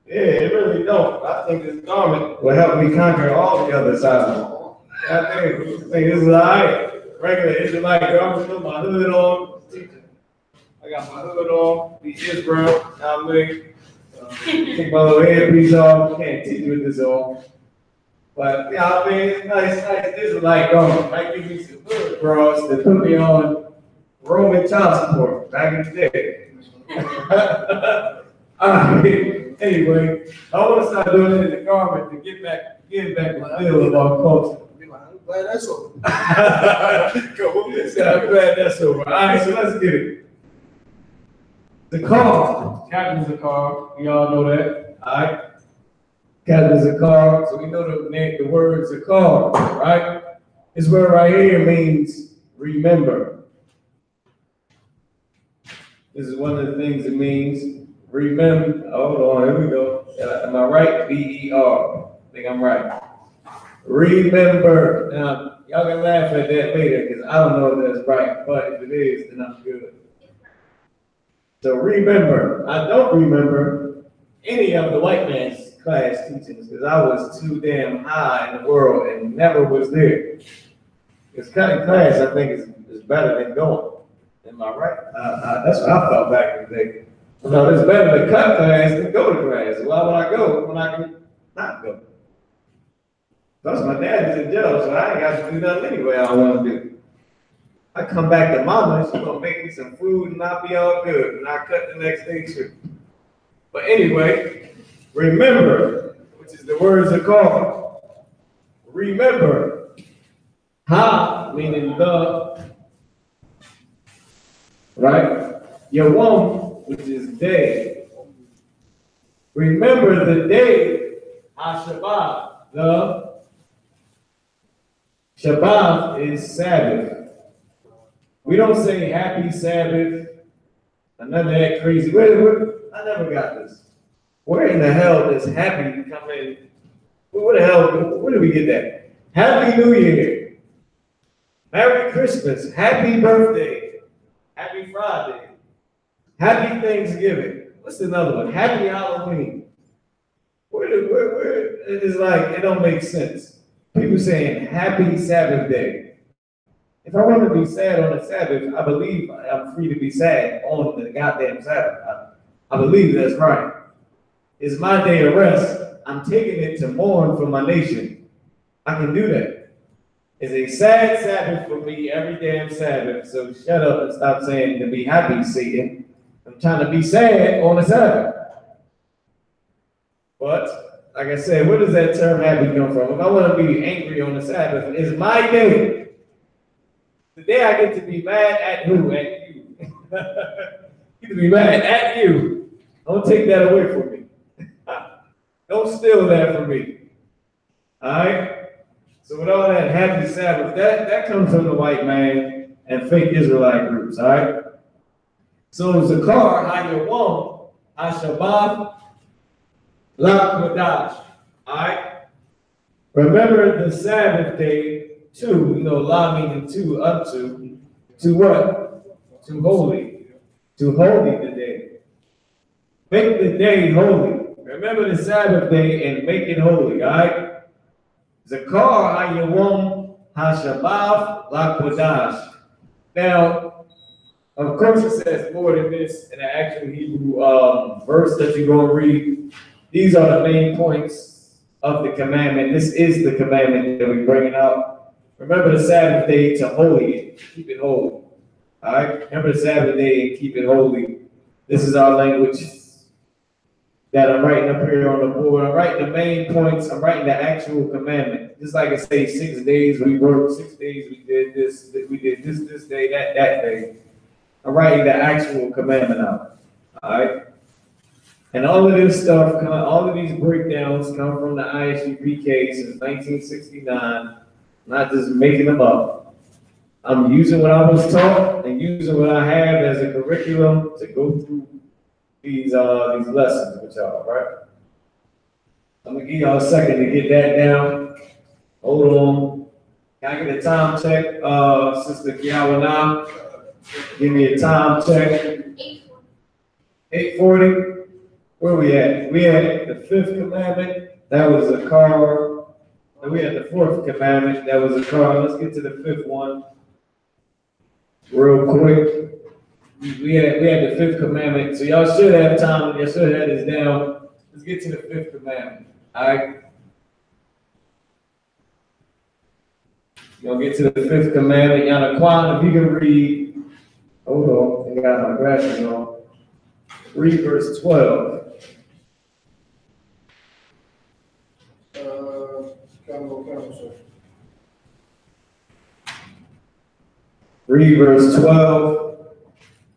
S1: Yeah, it really don't. I think this garment will help me conquer all the other sides. I think this is all right. Regular Israelite garment, put my hood on. I got my hood on, the Israel, you know what I mean? Take my little headpiece off, can't teach with this on. But, you know what I mean? It's nice Israelite garment. Might give me some hood bras that put me on Roman child support back in the day. Anyway, I want to start doing it in the garment to get back the feel of our culture.
S3: I'm glad that's over.
S1: I'm glad that's over. All right, so let's get it. The car, Captain Zakar, we all know that. All right, Captain Zakar. So we know the word Zakar, right? This word right here means remember. This is one of the things it means. Remember. Hold on, here we go. Am I right? B-E-R. I think I'm right. Remember. Now, y'all can laugh at that later because I don't know if that's right, but if it is, then I'm good. So remember. I don't remember any of the white man's class teachings because I was too damn high in the world and never was there. Because cutting class, I think, is better than going. Am I right? That's what I felt back in the day. No, it's better to cut class than go to class. Why would I go when I can not go? Plus, my dad is in jail, so I ain't got to do nothing anyway I want to do. I come back to mama, she's going to make me some food and I'll be all good. And I cut the next day too. But anyway, remember, which is the words of call. Remember. Ha, meaning the. Right? Yawam, which is day. Remember the day, Shabbat. The Shabbat is Sabbath. We don't say happy Sabbath, and none of that crazy. I never got this. Where in the hell does happy come in? Where the hell, where do we get that? Happy New Year. Merry Christmas. Happy birthday. Happy Friday. Happy Thanksgiving. What's another one? Happy Halloween. Where it's like, it don't make sense. People saying happy Sabbath day. If I want to be sad on the Sabbath, I believe I'm free to be sad on the goddamn Sabbath. I believe that's right. It's my day of rest. I'm taking it to mourn for my nation. I can do that. It's a sad Sabbath for me, every damn Sabbath. So shut up and stop saying to be happy, Satan. I'm trying to be sad on the Sabbath. But, like I said, where does that term happy come from? If I want to be angry on the Sabbath, it's my day. Today I get to be mad at who? At you. Get to be mad at you. Don't take that away from me. Don't steal that from me. All right? So with all that happy Sabbath, that comes from the white man and fake Israelite groups, all right? So Zakar, I.S.U.P.K, I.S.U.P.K, Qadash, all right? Remember the Sabbath day, too, La meaning to, up to what? To holy. To holy the day. Make the day holy. Remember the Sabbath day and make it holy, all right? Zakar ha-Yawam ha-Shabbat la-Qadash. Now, of course it says more than this in the actual Hebrew verse that you're going to read. These are the main points of the commandment. This is the commandment that we're bringing up. Remember the Sabbath day to holy it. Keep it holy. All right? Remember the Sabbath day and keep it holy. This is our language that I'm writing up here on the board. I'm writing the main points. I'm writing the actual commandment. Just like I say, 6 days we worked, 6 days we did this day, that day. I'm writing the actual commandment out. All right? And all of this stuff, all of these breakdowns come from the I.S.U.P.K since 1969. I'm not just making them up. I'm using what I was taught and using what I have as a curriculum to go through these lessons with y'all, right? I'm gonna give y'all a second to get that down. Hold on. Can I get a time check, Sister GEN.YAHANNA? Give me a time check. 8:40. Where we at? We had the 5th commandment. That was a car. And we had the 4th commandment. That was a car. Let's get to the 5th one real quick. We had the 5th commandment. So y'all should have time. Y'all should have this down. Let's get to the 5th commandment. All right. You're gonna get to the 5th commandment. Yana, if you can read. Hold on. I got my glasses on. Read verse 12. Read verse 12.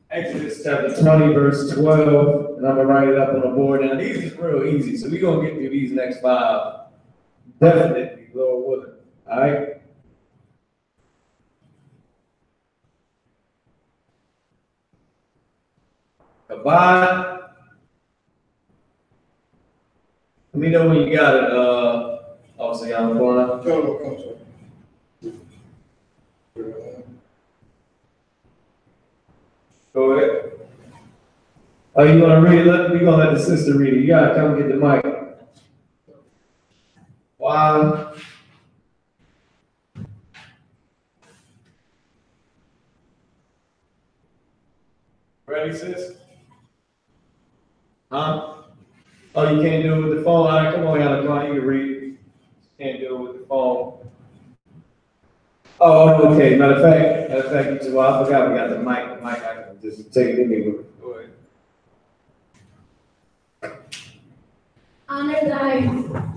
S1: Exodus chapter 20, verse 12. And I'm going to write it up on the board. Now, these is real easy. So we're going to get through these next 5. Definitely, Lord willing. All right? Abide. Let me know when you got it. So y'all going up. Go ahead. Oh, you want to read it? We're going to let the sister read it. You got to come get the mic. Wow. Ready, sis? Huh? Oh, you can't do it with the phone? All right, come on, Yana, you can read it. Can't do it with the phone. Oh, okay. Matter of fact, I forgot we got the mic. The mic, I can just take it anywhere. Go ahead.
S6: Honor thy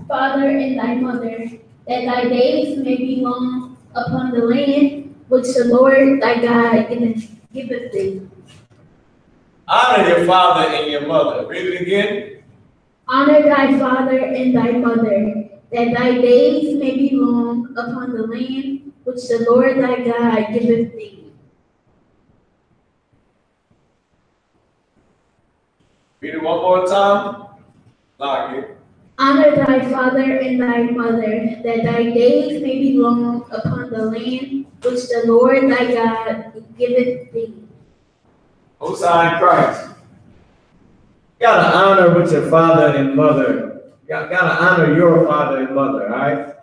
S6: father and thy mother, that thy days may be long upon the land which the Lord thy God giveth thee.
S1: Honor your father and your mother. Read it again.
S6: Honor thy father and thy mother, that thy days may be long upon the land which the Lord thy God giveth thee.
S1: Read it one more time. Lock it.
S6: Honor thy father and thy mother, that thy days may be long upon the land which the Lord thy God giveth thee.
S1: Hosanna Christ. You gotta honor with your father and mother. You gotta honor your father and mother, all right?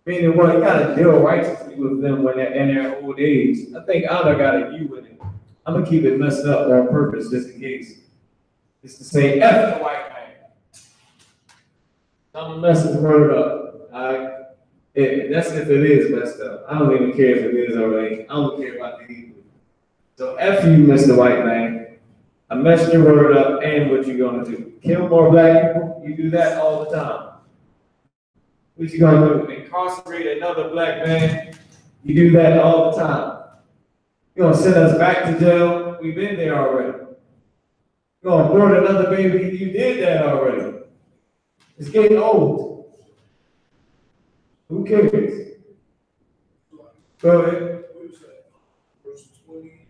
S1: Meaning what? You gotta deal righteously with them when they're in their old age. I think honor got a U in it. I'm gonna keep it messed up on purpose just in case. It's to say F the white man. I'm gonna mess this word up, all right? That's if it is messed up. I don't even care if it is or it ain't. I don't care about the Hebrew. So F you, Mr. White Man. I messed your word up, and what you gonna do? Kill more black people? You do that all the time. What you gonna do? Incarcerate another black man? You do that all the time. You gonna send us back to jail? We've been there already. You gonna abort another baby? You did that already. It's getting old. Who cares? Go ahead.
S4: Verse 20,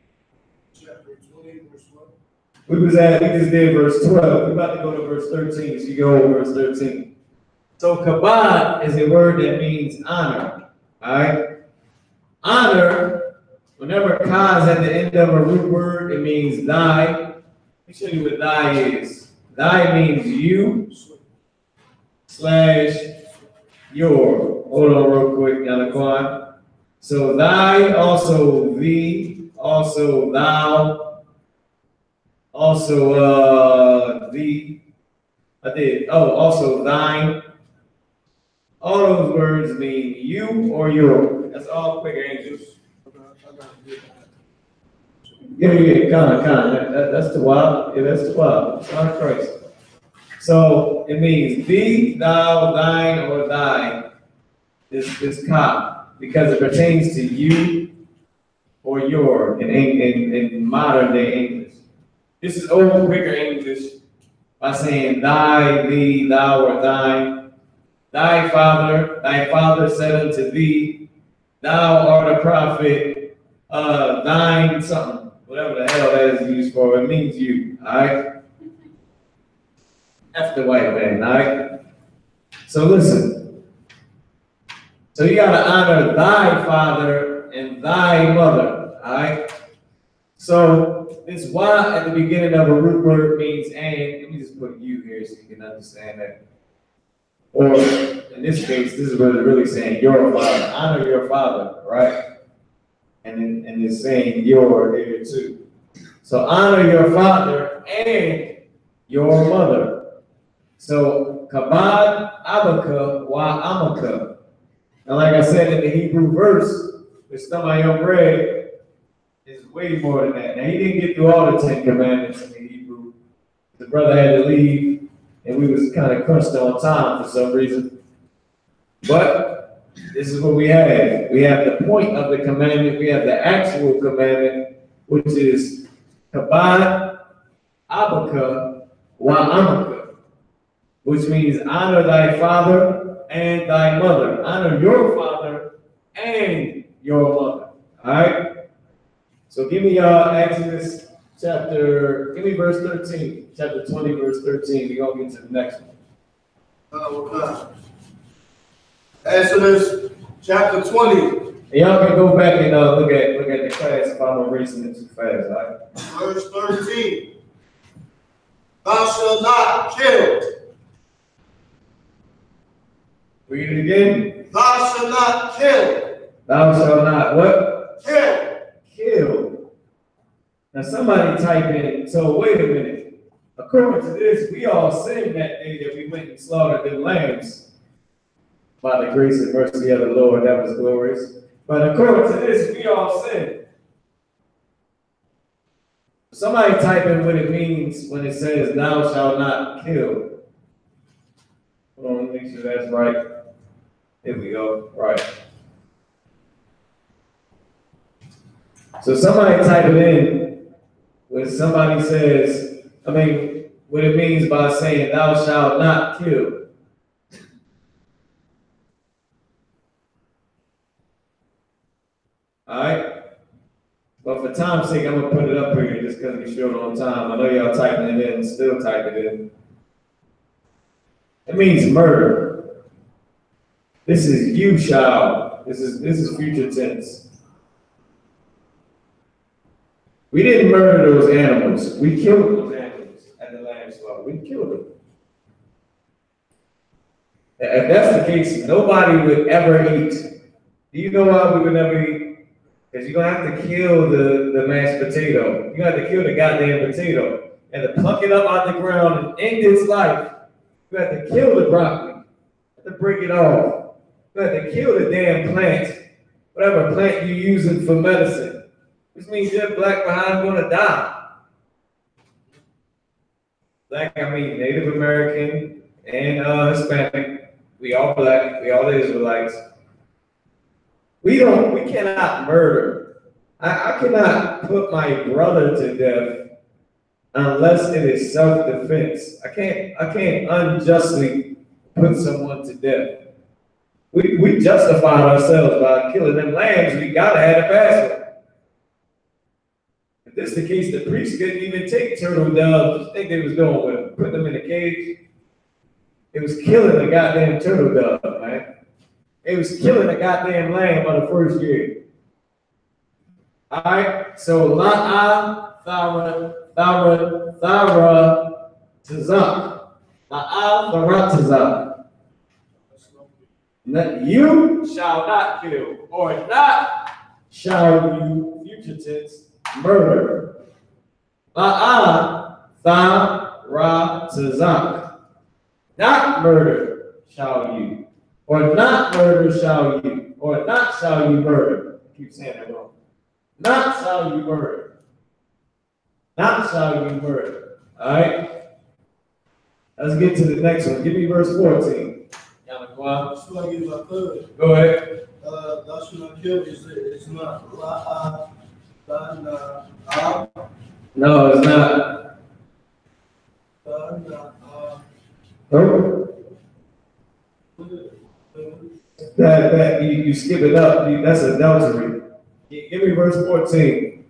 S4: chapter 20, verse 1.
S1: We just did verse 12. We're about to go to verse 13. So you go over verse 13. So kabod is a word that means honor. All right? Honor, whenever ka is at the end of a root word, it means thy. Let me show you what thy is. Thy means you / your. Hold on real quick, Yanaquan. So thy, also thee, also thou, also thee. Also thine. All those words mean you or your. That's all quicker English. Yeah, kind. That's the wild. Yeah, that's the wild. It's not Christ. So it means thee, thou, thine, or thy is ka, because it pertains to you or your in modern day English. This is old quicker English by saying thy, thee, thou, or thine. Thy father said unto thee, thou art a prophet, thine something, whatever the hell that is used for, it means you, all right? F the white man, all right? So listen. So you gotta honor thy father and thy mother, all right? So this Y at the beginning of a root word means and. Let me just put you here so you can understand that. Or in this case, this is really saying your father. Honor your father, right? And it's saying your here too. So honor your father and your mother. So kabad abaka wa amaka. Now, like I said in the Hebrew verse, the Stomach bread is way more than that. Now he didn't get through all the 10 commandments in the Hebrew. The brother had to leave, and we was kind of crunched on time for some reason. But this is what we have. We have the point of the commandment. We have the actual commandment, which is kabad abaka wa amaka, which means honor thy father and thy mother. Honor your father and your mother. All right? So give me Exodus give me verse 13. Chapter 20, verse 13. We're going to get to the next one.
S3: Exodus chapter 20.
S1: And y'all can go back and look at the class if I'm erasing it too fast, all right?
S3: Verse 13. Thou shalt not kill.
S1: Read it again.
S3: Thou shalt not kill.
S1: Thou shalt not what?
S3: Kill.
S1: Now somebody type in, so wait a minute. According to this, we all sinned that day that we went and slaughtered them lambs. By the grace and mercy of the Lord, that was glorious. But according to this, we all sinned. Somebody type in what it means when it says, thou shalt not kill. Hold on, let me make sure that's right. Here we go, right. So somebody type it in when somebody says, what it means by saying, thou shalt not kill. All right? But for time's sake, I'm gonna put it up here just because we're short on time. I know y'all typing it in, still typing it in. It means murder. This is you, child. This is future tense. We didn't murder those animals. We killed those animals at the lamb slaughter. We killed them. If that's the case, nobody would ever eat. Do you know why we would never eat? Because you're going to have to kill the mashed potato. You're going to have to kill the goddamn potato. And to pluck it up out the ground and end its life, you have to kill the broccoli. You have to break it off. You have to kill the damn plant. Whatever plant you're using for medicine. Which means you're black behind going to die. Black, I mean Native American and Hispanic. We all black. We all Israelites. We cannot murder. I cannot put my brother to death unless it is self-defense. I can't unjustly put someone to death. We justified ourselves by killing them lambs. We gotta have a password. If this is the case, the priest couldn't even take turtle doves. Just think they was doing with them, put them in a cage. It was killing a goddamn turtle dove, man. It was killing a goddamn lamb on the first year. All right, so La'a, Thara, Tazak. La'a, Thara, Tazak. You shall not kill, or not shall you, future tense, murder. La'a, Thara, Tazak. Not murder shall you. Or not murder shall you. Or not shall you murder. I keep saying that wrong. Not shall you murder. Not shall you murder. Alright? Let's get to the next one. Give me verse 14. Go ahead.
S3: Thou shalt not kill is not la'a,
S1: no, it's not. No? That you skip it up. That's adultery. Give me verse 14.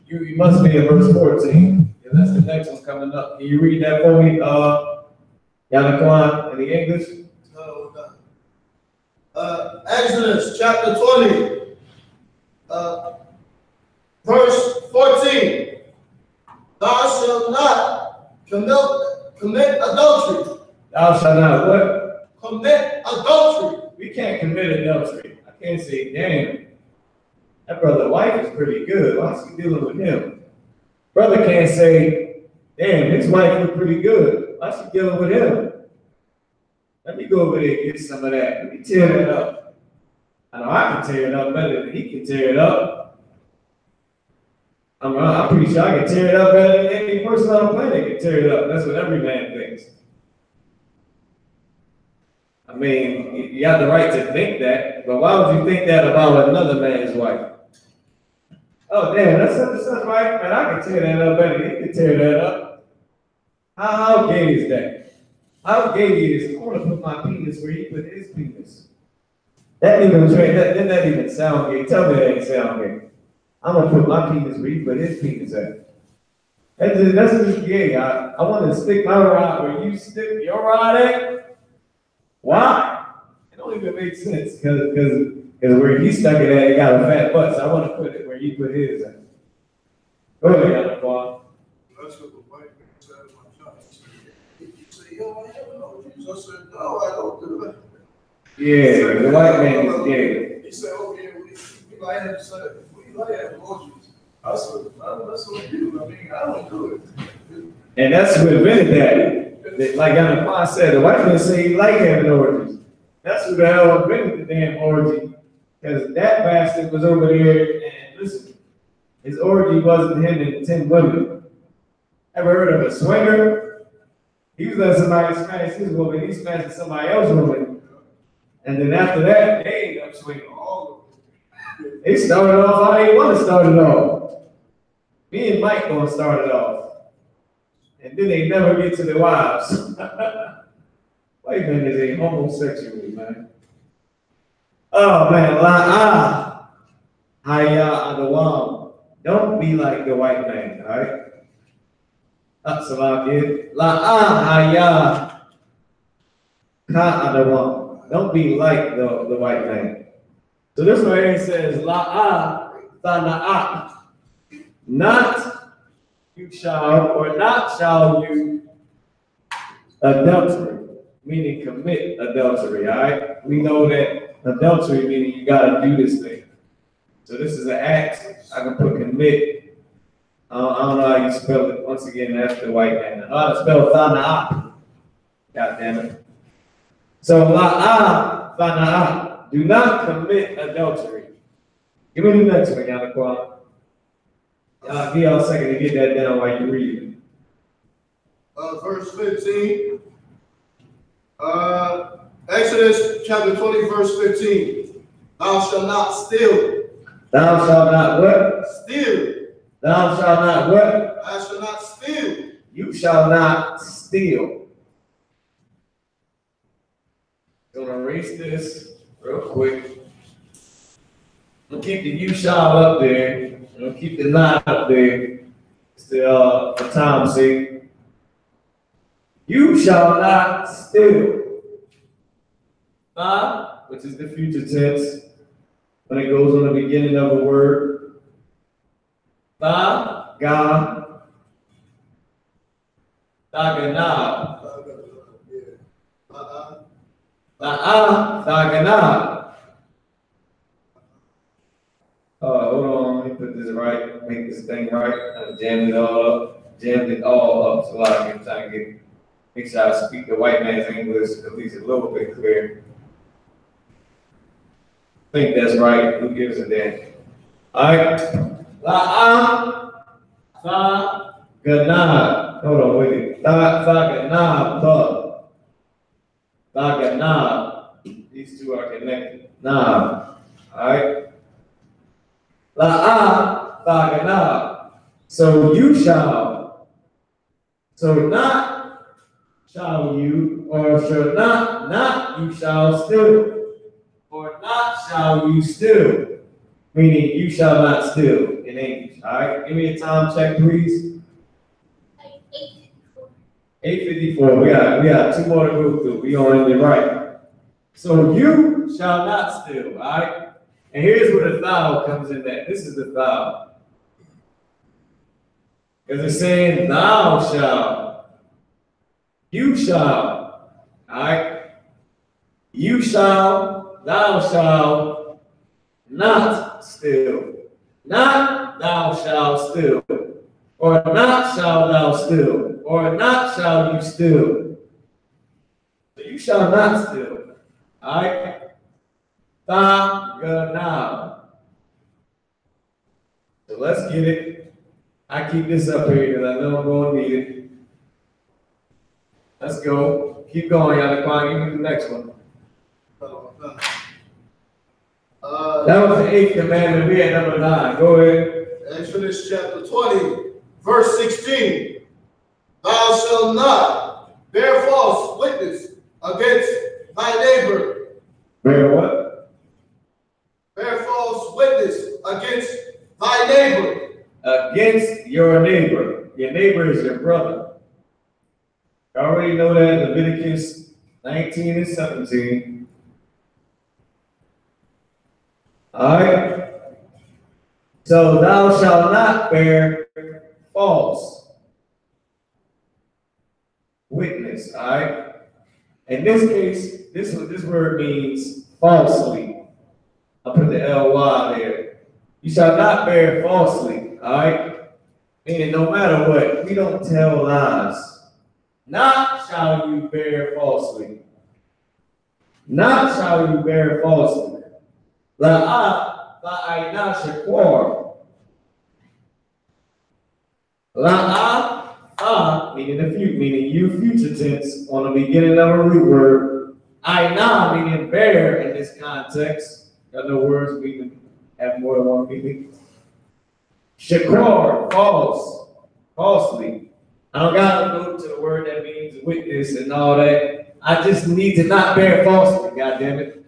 S1: You must be in verse 14. Yeah, that's the next one coming up. Can you read that for me, Yanakwan, in the English?
S3: Exodus chapter 20, verse 14. Thou shalt not commit adultery.
S1: Thou shalt not what?
S3: Commit adultery.
S1: We can't commit adultery. I can't say, damn, that brother's wife is pretty good. Why is he dealing with him? Brother can't say, damn, his wife is pretty good. Why is she dealing with him? Let me go over there and get some of that. Let me tear that up. I know I can tear it up better than he can tear it up. I'm pretty sure I can tear it up better than any person on the planet can tear it up. That's what every man thinks. I mean, you have the right to think that, but why would you think that about another man's wife? Oh, damn, that's such right, man. I can tear that up better. He can tear that up. How gay is that? How gay is, I want to put my penis where he put his penis. Didn't that even sound gay? Tell me that ain't sound gay. I'm going to put my penis where he put his penis at. That's just gay. I want to stick my rod where you stick your rod at. Why? It don't even make sense because where he stuck it at, it got a fat butt, so I want to put it where he put his at. Go ahead, Paul.
S4: That's what the white man said in my church. He said, yo, I have no Jesus. I said, no, I don't do that.
S1: Yeah, the white man is gay.
S4: He said, oh, yeah, we like him say, we like him emojis. I said, that's what you do. I mean, I don't do it.
S1: And that's what invented that. Like Yanakwan said, the white man say he like having orgies. That's who the hell invented the damn orgy. Because that bastard was over there, and listen, his orgy wasn't him and 10 women. Ever heard of a swinger? He was letting somebody smash his woman, he smashed somebody else's woman. And then after that, they ended up swinging all of them. They started off how they want to start it off. Me and Mike gonna start it off. And then they never get to their wives. White man is a homosexual, man. Oh man, La'a, Haya Adawam. Don't be like the white man, all right? Salaki. La'ahaya ka'adawan. Don't be like the white man. So this one here says, la'a thana'a. Not you shall, or not shall you adultery, meaning commit adultery, all right? We know that adultery meaning you gotta do this thing. So this is an act. I can put commit. I don't know how you spell it. Once again, that's the white man. I know how to spell thana'a. God damn it. So la'a thana'a. Do not commit adultery. Give me the next one, Yanaquan. Give y'all a second to get that down while you read it.
S3: Verse 15. Exodus chapter 20, verse 15. Thou shalt not steal.
S1: Thou shalt not what?
S3: Steal.
S1: Thou shalt not what?
S3: Thou shalt not steal.
S1: You shall not steal. Gonna erase this real quick. We'll keep the you shall up there. We'll keep the not up there. Still, for time's sake. You shall not steal. Which is the future tense when it goes on the beginning of a word. God. Daganab. Daganab. Hold on, let me put this right, make this thing right. I jammed it all up, so I can try to make sure I speak the white man's English at least a little bit clear. I think that's right. Who gives a damn? All right. Ganab. Hold on, wait. Ganab. Ganab. These two are connected. Nab. All right. Ganab. So you shall. So not shall you, or shall not you shall steal. Or not shall you steal, meaning you shall not steal in English. All right, give me a time check, please. 8:54. We got two more to go through. We on the right. So you shall not steal. All right, and here's where the thou comes in. That this is the thou, because it's saying thou shall, you shall. All right, you shall. Thou shalt not steal. Not thou shalt steal. Or not shalt thou steal. Or not shall you steal. So you shall not steal. All right? Ganab. So let's get it. I keep this up here because I know I'm going to need it. Let's go. Keep going, Yanaquan. Give me the next one. That was the 8th commandment. We had number 9. Go ahead.
S3: Exodus chapter 20, verse 16. Thou shalt not bear false witness against thy neighbor.
S1: Bear what?
S3: Bear false witness against thy neighbor.
S1: Against your neighbor. Your neighbor is your brother. You already know that in Leviticus 19 and 17. All right. So thou shalt not bear false witness. All right. In this case, this word means falsely. I'll put the ly there. You shall not bear falsely. All right. Meaning, no matter what, we don't tell lies. Not shall you bear falsely. Not shall you bear falsely. La'ayna shakwar. Meaning the future, meaning you future tense on the beginning of a root word. Aina meaning bear in this context. Got no words we can have more than one meaning. Shakwar, false, falsely. I don't gotta go to the word that means witness and all that. I just need to not bear falsely, God damn it.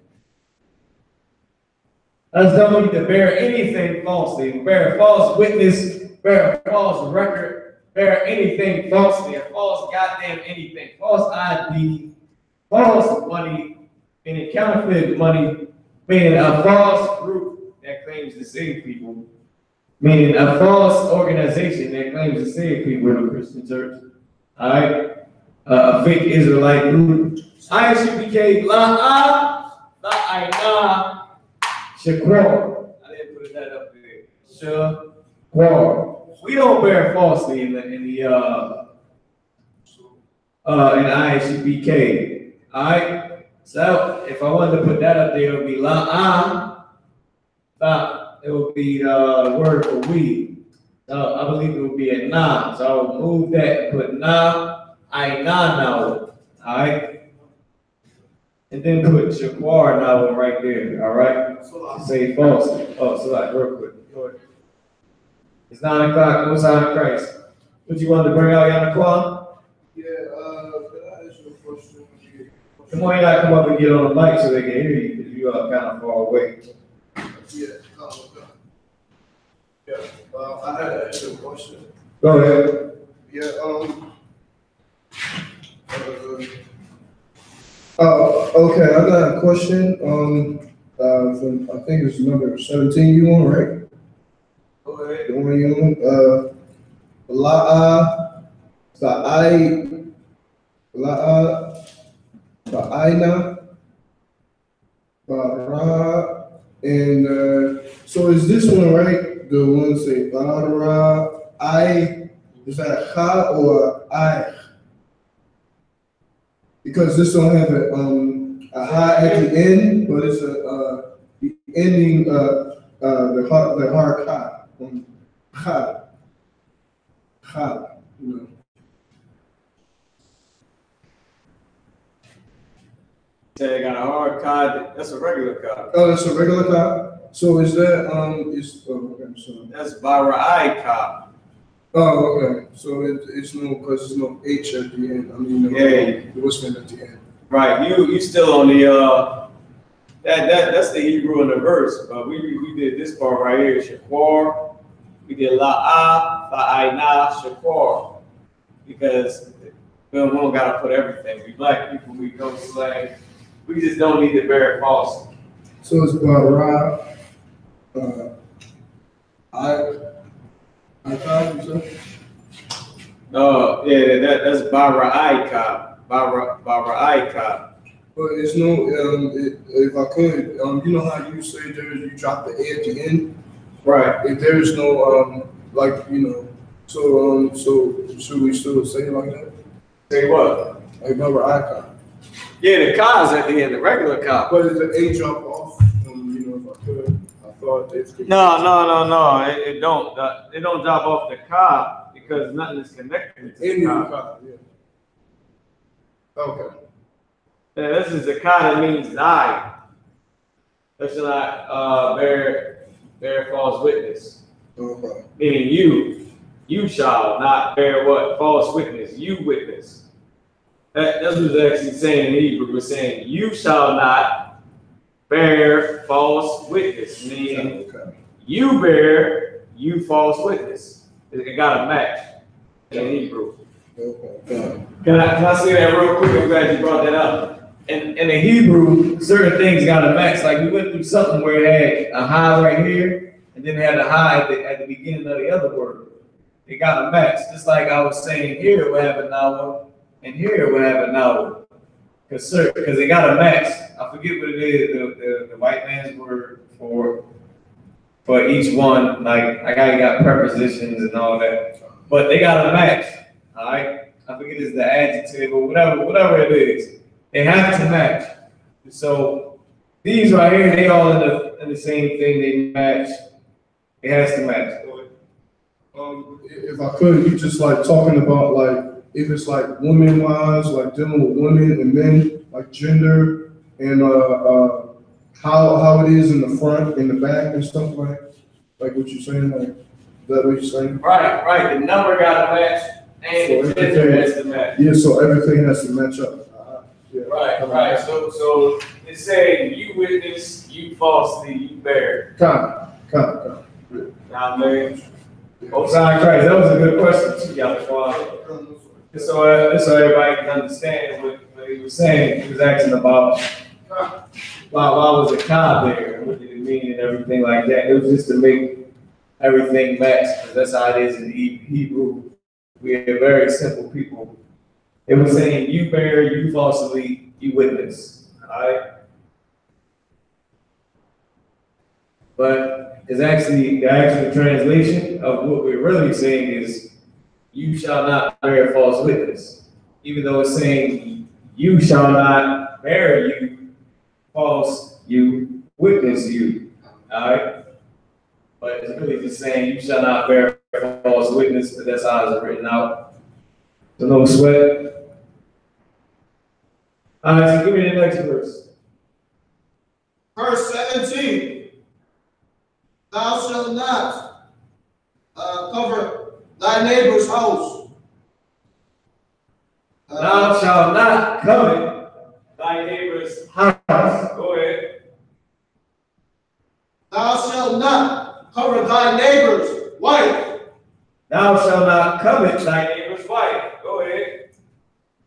S1: Us don't need to bear anything falsely, bear false witness, bear false record, bear anything falsely, a false goddamn anything, false ID, false money, meaning counterfeit money, meaning a false group that claims to save people, meaning a false organization that claims to save people in a Christian church. All right, a fake Israelite group. I.S.U.P.K. La'ayna Shaquar. I didn't put that up there. Shaquar. We don't bear falsely in I.S.U.P.K. All right. So if I wanted to put that up there, it would be La'a. It would be the word for we. So I believe it would be a na. So I would move that and put na, I na now. All right. And then put Shaquar now right there. All right. Say false. Oh, so like real quick. Go ahead. It's 9 o'clock. Most High in Christ. What you wanted to bring out, Yanaquan?
S4: Yeah, can I ask you a question?
S1: Come on, you gotta come up and get on the mic so they can hear you because you are kind of far away.
S4: Yeah, I had to ask you a question.
S1: Go ahead.
S4: Yeah, okay, I got a question, from, I think it's number 17 you on, right?
S1: Go ahead.
S4: The one you on, Ba'ina, Bara, and, so is this one right? The one say Bara, is that Cha or I? Because this don't have a ha at the end, but it's the ending, the hard Cha, Cha, you know.
S1: Say they got a hard card. That's a regular card.
S4: Oh, that's a regular Cha. So is that okay, so.
S1: That's Bara'ai card.
S4: Oh, okay. So it's no, because there's no H at the end. I mean,
S1: Yeah.
S4: the whisper at the end.
S1: Right. You still on the that's the Hebrew in the verse, but we did this part right here, Shaquar. We did La'ayna Shaquar because we don't gotta put everything. We black people, we don't slang. We just don't need to bear false.
S4: So it's Bara,
S1: Yeah, that's Bara'ai card. Bara'ai card.
S4: But it's no, if I could, you know how you say you drop the A at the end?
S1: Right.
S4: If there is no, like, you know, so should we still say it like that?
S1: Say what?
S4: Like Bara.
S1: Yeah, the car's at the end, the regular car.
S4: But is the A drop off? You know, if I could, I thought it's.
S1: No. It don't drop off the car because nothing is connected to the car.
S4: Yeah. Okay.
S1: Yeah, this is the car that means die. That shall not bear false witness.
S4: Okay.
S1: Meaning you shall not bear what? False witness. You witness. That's what it's actually saying in Hebrew. We're saying you shall not bear false witness. Meaning you bear you false witness. It got a match in Hebrew.
S4: Okay.
S1: Can I say that real quick? I'm glad you brought that up. In the Hebrew, certain things got a match. Like we went through something where it had a high right here, and then it had a high at the beginning of the other word. It got a match. Just like I was saying here, we have a novel, and here we have a novel. Because they got a match. I forget what it is. The white man's word for each one. Like I got prepositions and all that, but they got a match. All right. I forget it's the adjective or whatever it is. They have to match. So these right here, they all in the same thing. They match. It has to match.
S4: If I could, you just like talking about like if it's like women wise, like dealing with women and men, like gender and how it is in the front and the back and stuff like what you're saying, like is that what you're saying?
S1: Right. The number got to match and the gender has to match.
S4: Yeah, so everything has to match up.
S1: Yeah. Right. So It's saying you witness, you falsely, you bear.
S4: Come.
S1: Now, man. Oh, sorry, Christ. That was a good question too, y'all. Just so everybody can understand what he was saying. He was asking about why was the cow there and what did it mean and everything like that. It was just to make everything match, because that's how it is in Hebrew. We are very simple people. It was saying you bear, you falsely, you witness. Alright? But it's actually the actual translation of what we're really saying is you shall not bear false witness. Even though it's saying you shall not bear you false, you witness you. Alright? But it's really just saying you shall not bear false witness, but that's how it's written out. So no sweat. Alright, so give me the next verse.
S3: Verse 17. Thou shalt not cover thy neighbor's house.
S1: Thou shalt not covet thy neighbor's house. Go ahead.
S3: Thou shalt not cover thy neighbor's wife.
S1: Thou shalt not covet thy neighbor's wife. Go ahead.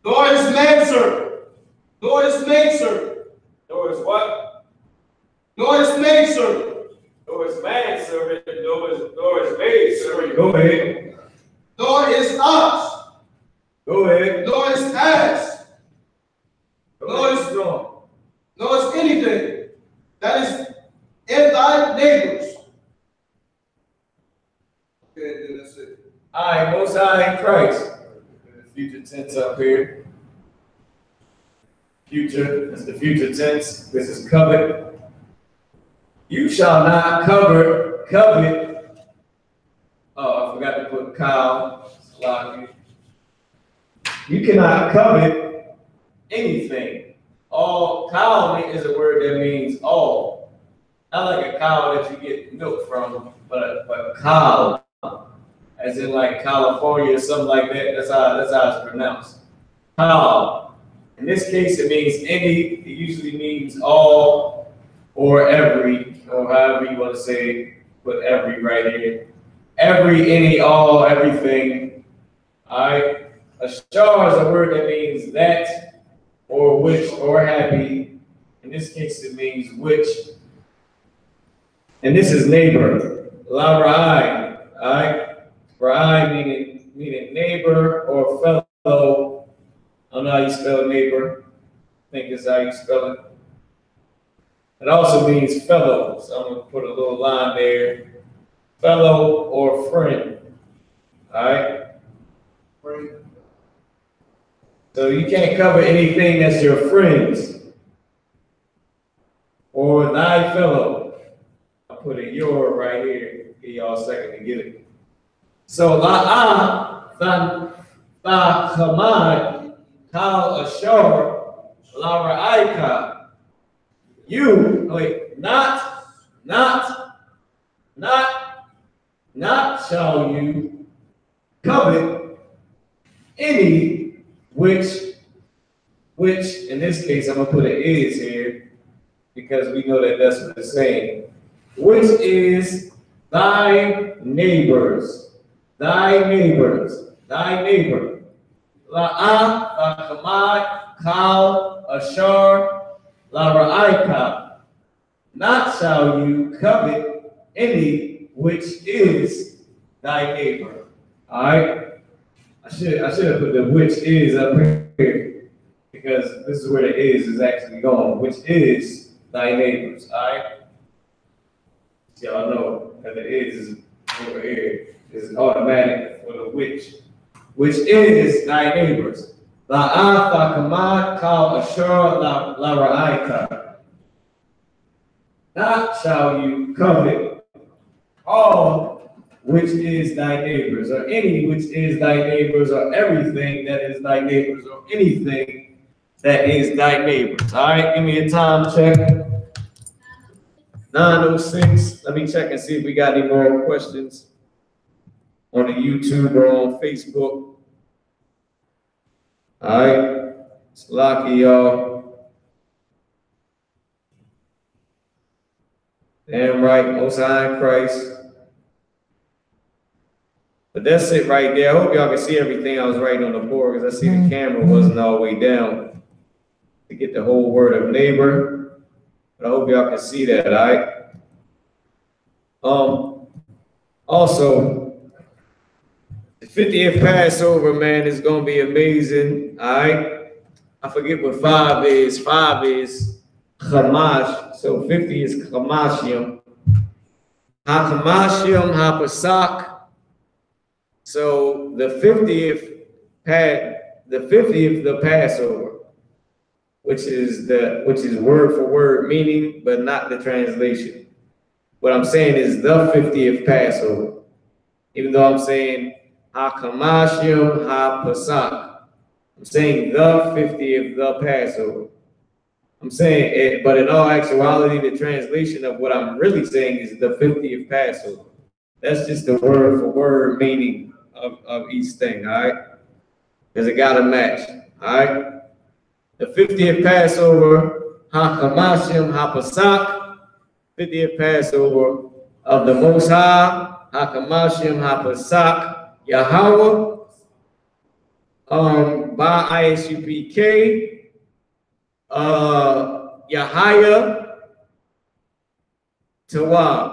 S3: Nor his maidservant. Nor his maidservant.
S1: Nor his what?
S3: Nor his maidservant.
S1: Nor his manservant. Nor his maidservant. Go ahead.
S3: Nor his ox.
S1: Go ahead.
S3: Nor his ass.
S1: Nor his
S3: anything that is in thy neighbors. Okay, that's it.
S1: All right, Most High in Christ. The future tense up here. Future, that's the future tense. This is covet. You shall not covet. Oh, I forgot to put cow. You cannot covet anything. All cow is a word that means all. Not like a cow that you get milk from, but cow, as in like California or something like that. That's how it's pronounced. Cow. In this case, it means any. It usually means all or every, or however you want to say it. Put every right here. Every, any, all, everything. All right. A shar is a word that means that, or which, or happy. In this case, it means which. And this is neighbor. La Ra'ai. All right. Ra'ai meaning neighbor or fellow. I don't know how you spell neighbor. I think it's how you spell it. It also means fellow. So I'm going to put a little line there. Fellow or friend. All right. Friend. So you can't cover anything that's your friends or thy fellow. I'll put a your right here. Give y'all a second to get it. So la'a chamad kal ashar la ra'aika. You not shall you covet any which in this case I'm gonna put an is here because we know that that's what it's saying. Which is thy neighbors, thy neighbor. La'ah, la'chamad, kal, ashar, la ra'aika. Not shall you covet any which is thy neighbor. All right. I should have put the which is up here because this is where the is actually going. Which is thy neighbors. All right. Y'all know that the is over here is automatic for the which is thy neighbors. La'af, la'kamad, kal, ashar, la ra'aika. Not shall you covet all which is thy neighbors, or any which is thy neighbors, or everything that is thy neighbors, or anything that is thy neighbors. All right, give me a time check. 9:06. Let me check and see if we got any more questions on the YouTube or on Facebook. All right, it's lucky, y'all. Damn right, Most High in Christ. But that's it right there. I hope y'all can see everything I was writing on the board, because I see the camera wasn't all the way down to get the whole word of neighbor. But I hope y'all can see that, all right? Also, the 50th Passover, man, is going to be amazing, all right? I forget what 5 is. 5 is Chamash, so 50 is Chamashim. Ha-Chamashim, Ha-Pasak. So the 50th, the Passover, which is word for word meaning, but not the translation. What I'm saying is the 50th Passover. Even though I'm saying Ha-Kamashim, Ha-Pasak. I'm saying the 50th, the Passover. I'm saying it, but in all actuality, the translation of what I'm really saying is the 50th Passover. That's just the word for word meaning of each thing, all right? Because it got to match, all right? The 50th Passover, Ha-Kamashim, Ha-Pasak, 50th Passover of the Most High, Ha-Kamashim, Ha-Pasak, Yahweh, by I.S.U.P.K, Yahaya, Tawab,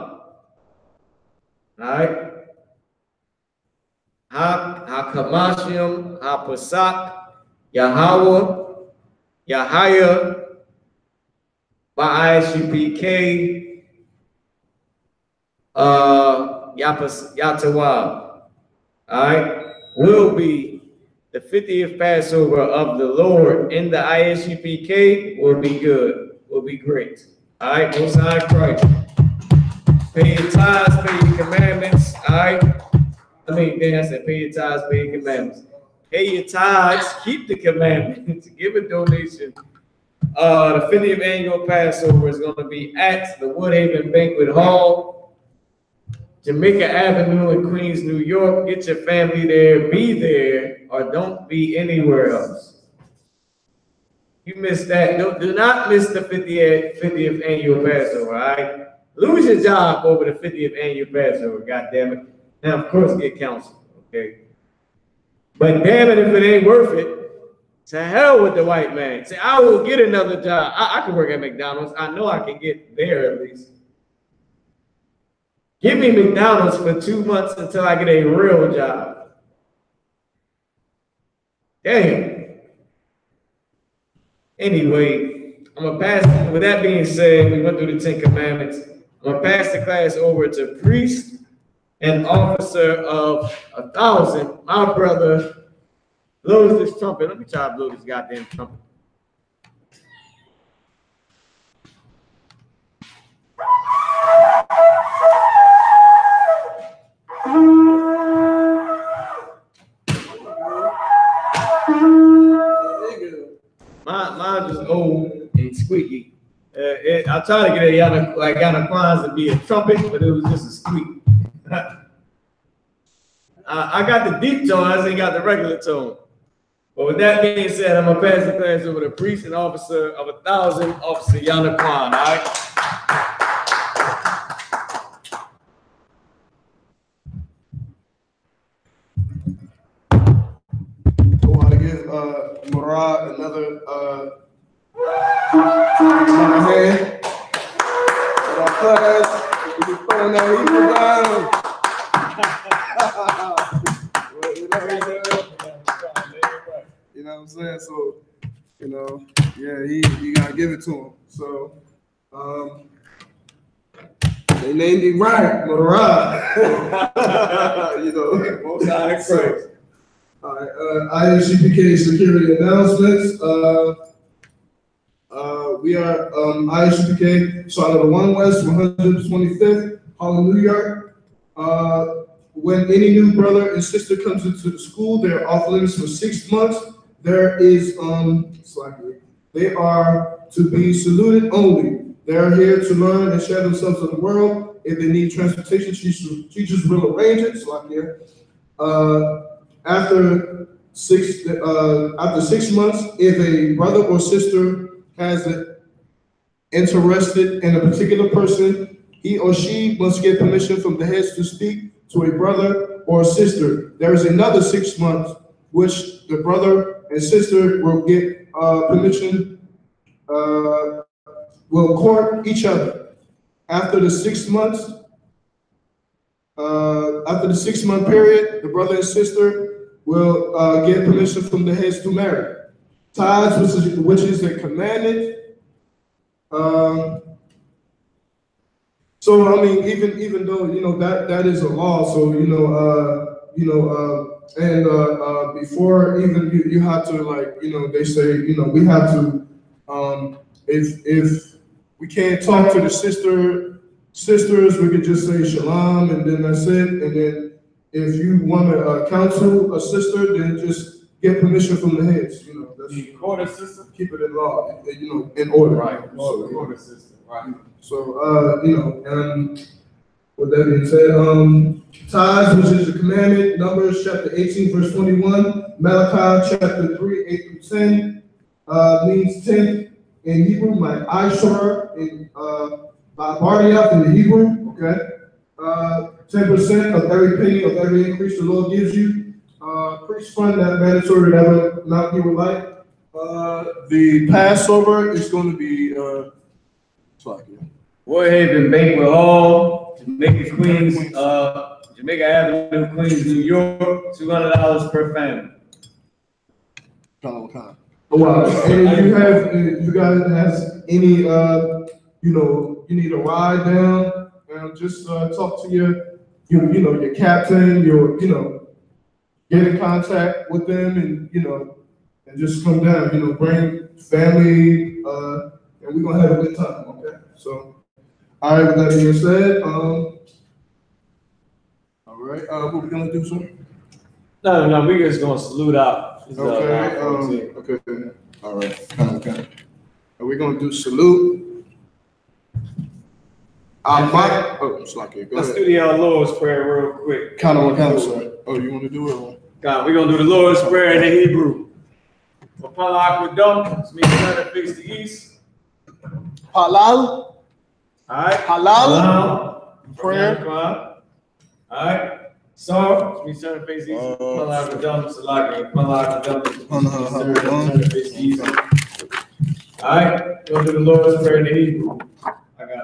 S1: all right? Ha-Kamashim, Ha-Pasak, Yahweh, Yahaya, by I.S.U.P.K, Yatawab, all right, will be the 50th Passover of the Lord in the I.S.U.P.K will be good, will be great, all right, Most High Christ. Pay your tithes, pay your commandments, all right? Then I said pay your tithes, pay your commandments. Pay your tithes, keep the commandments, give a donation. The 50th annual Passover is going to be at the Woodhaven Banquet Hall, Jamaica Avenue in Queens, New York. Get your family there, be there, or don't be anywhere else. You missed that. Do not miss the 50th annual Passover, all right? Lose your job over the 50th annual Passover, God damn it. Now, of course, get counsel, okay? But damn it, if it ain't worth it, to hell with the white man. Say, I will get another job. I can work at McDonald's. I know I can get there at least. Give me McDonald's for 2 months until I get a real job. Damn. Anyway, I'm going to pass, with that being said, we went through the 10 Commandments. I'm going to pass the class over to priest and officer of 1,000. My brother blows this trumpet. Let me try to blow this goddamn trumpet. Mine is old and squeaky. I tried to get a Yana Kwan's to be a trumpet, but it was just a squeak. I got the deep tone, I just ain't got the regular tone. But with that being said, I'm gonna pass the class over to priest and officer of 1,000, Officer Yana Kwan, all right?
S4: I want to give Murad another hand. Class, we be putting that evil down. You know what I'm saying? So, yeah, you gotta give it to him. So, they named him right, Murad.
S1: Most High Christ.
S4: All right, I.S.U.P.K security announcements. We are I.S.U.P.K, Charlotte 1 West, 125th, Harlem, New York. When any new brother and sister comes into the school, they're off limits for 6 months. There is, they are to be saluted only. They are here to learn and share themselves with the world. If they need transportation, teachers will arrange it. After 6 months, if a brother or sister has interested in a particular person, he or she must get permission from the heads to speak to a brother or a sister. There is another 6 months which the brother and sister will get permission, will court each other. After the 6 months, after the 6 month period, the brother and sister will get permission from the heads to marry. Tithes, which is a commandment. So I mean, even though that is a law, so before even you have to, like, they say, we have to, if we can't talk to the sisters, we could just say shalom, and then that's it. And then if you want to counsel a sister, then just get permission from the heads. That's,
S1: You court a sister?
S4: keep it in law, in order.
S1: Right.
S4: So,
S1: Court a sister. Right.
S4: so and with that being said, tithes, which is a commandment, Numbers chapter 18, verse 21, Malachi chapter 3, 8 through 10, means 10 in Hebrew, my I.S.U.P.K in Bardiath in the Hebrew, okay? 10% of every penny of every increase the Lord gives you. Priest fund, that mandatory, whatever amount you would like. The Passover is going to be
S1: Warhaven Banquet Hall, Jamaica Queens, Jamaica Avenue, Queens, New York, $200 per family.
S4: Oh, wow. And if you guys has any, you need a ride down, just talk to your captain, get in contact with them, and just come down, bring family, and we're gonna have a good time, okay? So, all right, with that being said, all right, what we gonna do, sir?
S1: No, we just gonna salute out.
S4: Okay, okay, all right, okay. Are we gonna do salute? It's like it. Go
S1: Let's
S4: ahead.
S1: do the Lord's Prayer real quick.
S4: Count on, sir. Oh, you want to do it?
S1: God, we're gonna do the Lord's Prayer in the Hebrew. This means turn to face the east.
S4: Halal.
S1: Alright.
S4: Halal. Prayer.
S1: Alright. So, which means turn to face the east. Turn to face the east. Alright. We're gonna do the Lord's Prayer in the Hebrew. I got it.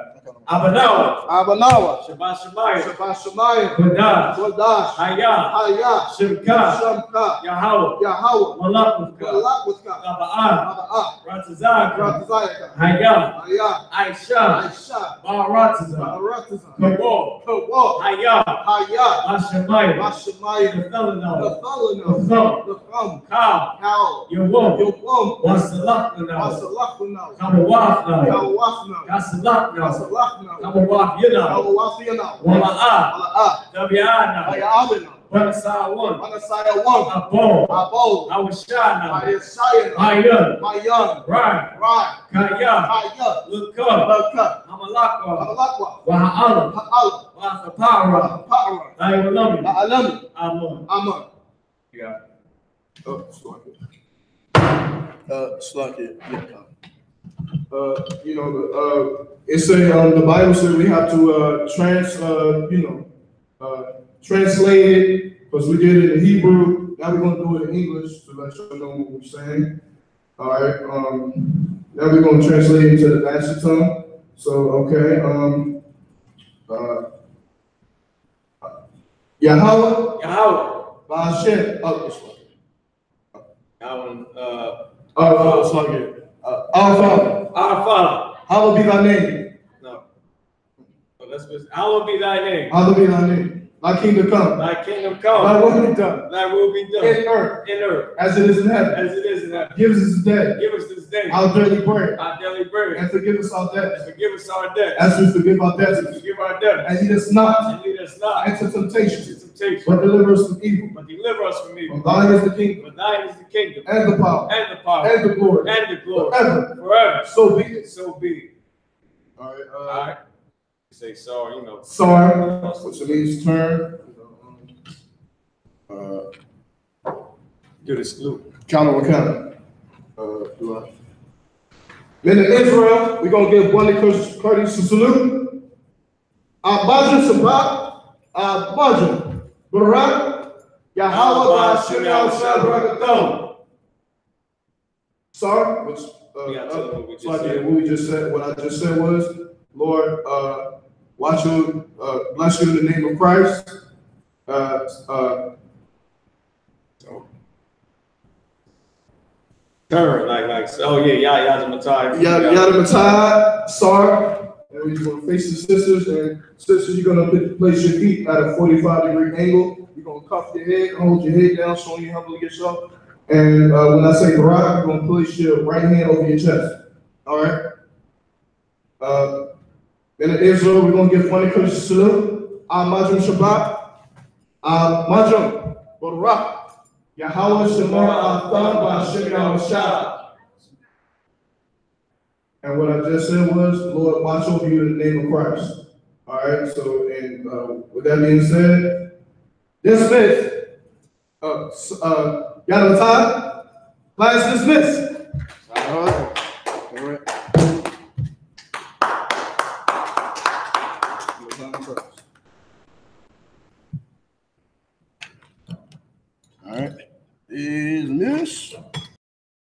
S4: Abanawa.
S1: Shabbat Shemayim.
S4: Qadash.
S1: Qadash. I.S.U.P.K. Yahweh. Malakufka. Aba'ah. Ratazaka. I.S.U.P.K. Barataza. Kawal. Lashawan. The Thumb. Cow. Yawum. Wasalakna. Kamawafna. Kasalakna. Kamawaf Yuna. Wala'ah. Tabi'ana. Anasayawan. Abo. Awashana. Mayun. Right. Kaya. Look up. Amalakwa. Waha'alam. Waha'apara. Ayawalami. Amun. Yeah.
S4: Oh, Slack it say the Bible said we have to translate it, because we did it in Hebrew. Now we're gonna do it in English to let you know what we're saying. All right. Now we're gonna translate it to the Basque tongue. So okay. Yahweh. Ba'ashem. Our Father. Hallowed be thy name.
S1: No. Hallowed be thy name.
S4: Hallowed be thy name. Thy kingdom come.
S1: Thy kingdom come.
S4: Thy will be done.
S1: Thy will be done.
S4: In earth. As it is in heaven.
S1: As it is in heaven.
S4: Give us this day.
S1: Give us this day.
S4: Our daily bread.
S1: Our daily bread.
S4: And forgive us our debts.
S1: And forgive us our debts.
S4: As we forgive our debtors.
S1: Forgive our debts.
S4: And lead us not.
S1: And lead us not.
S4: Into temptation.
S1: Into temptation.
S4: But deliver us from evil.
S1: But deliver us from evil.
S4: For thine is the kingdom.
S1: For thine is the kingdom.
S4: And the power.
S1: And the power.
S4: And the glory.
S1: And the glory.
S4: Forever.
S1: Forever.
S4: So be it.
S1: So be it.
S4: All right.
S1: All right. You say sorry,
S4: Sorry, which means turn.
S1: Do the salute.
S4: Count on count. Men of Israel, we're gonna give one courteous salute. Shabbat, Majum, Barak, Yahweh Ba'Shem Yahushua Barakathon. Sorry, which, what we just said, what I just said was, Lord, watch you, bless you in the name of Christ.
S1: Turn, oh yeah, Yada Matai.
S4: Yada Matai, sorry. And we're going to face the sisters, and sisters, you're going to place your feet at a 45-degree angle. You're going to cuff your head, hold your head down, showing you humble yourself. And when I say Barak, you're going to place your right hand over your chest. All right? In Israel, we're going to give one encouragement salute. Majum Shabbat. Majum Barak. Yahweh Shemar Atham Ba'Shem Yahushua. And what I just said was, Lord, watch over you in the name of Christ. All right, so, and with that being said, dismissed. Yada Matai, class dismissed. All right. All right. Dismissed.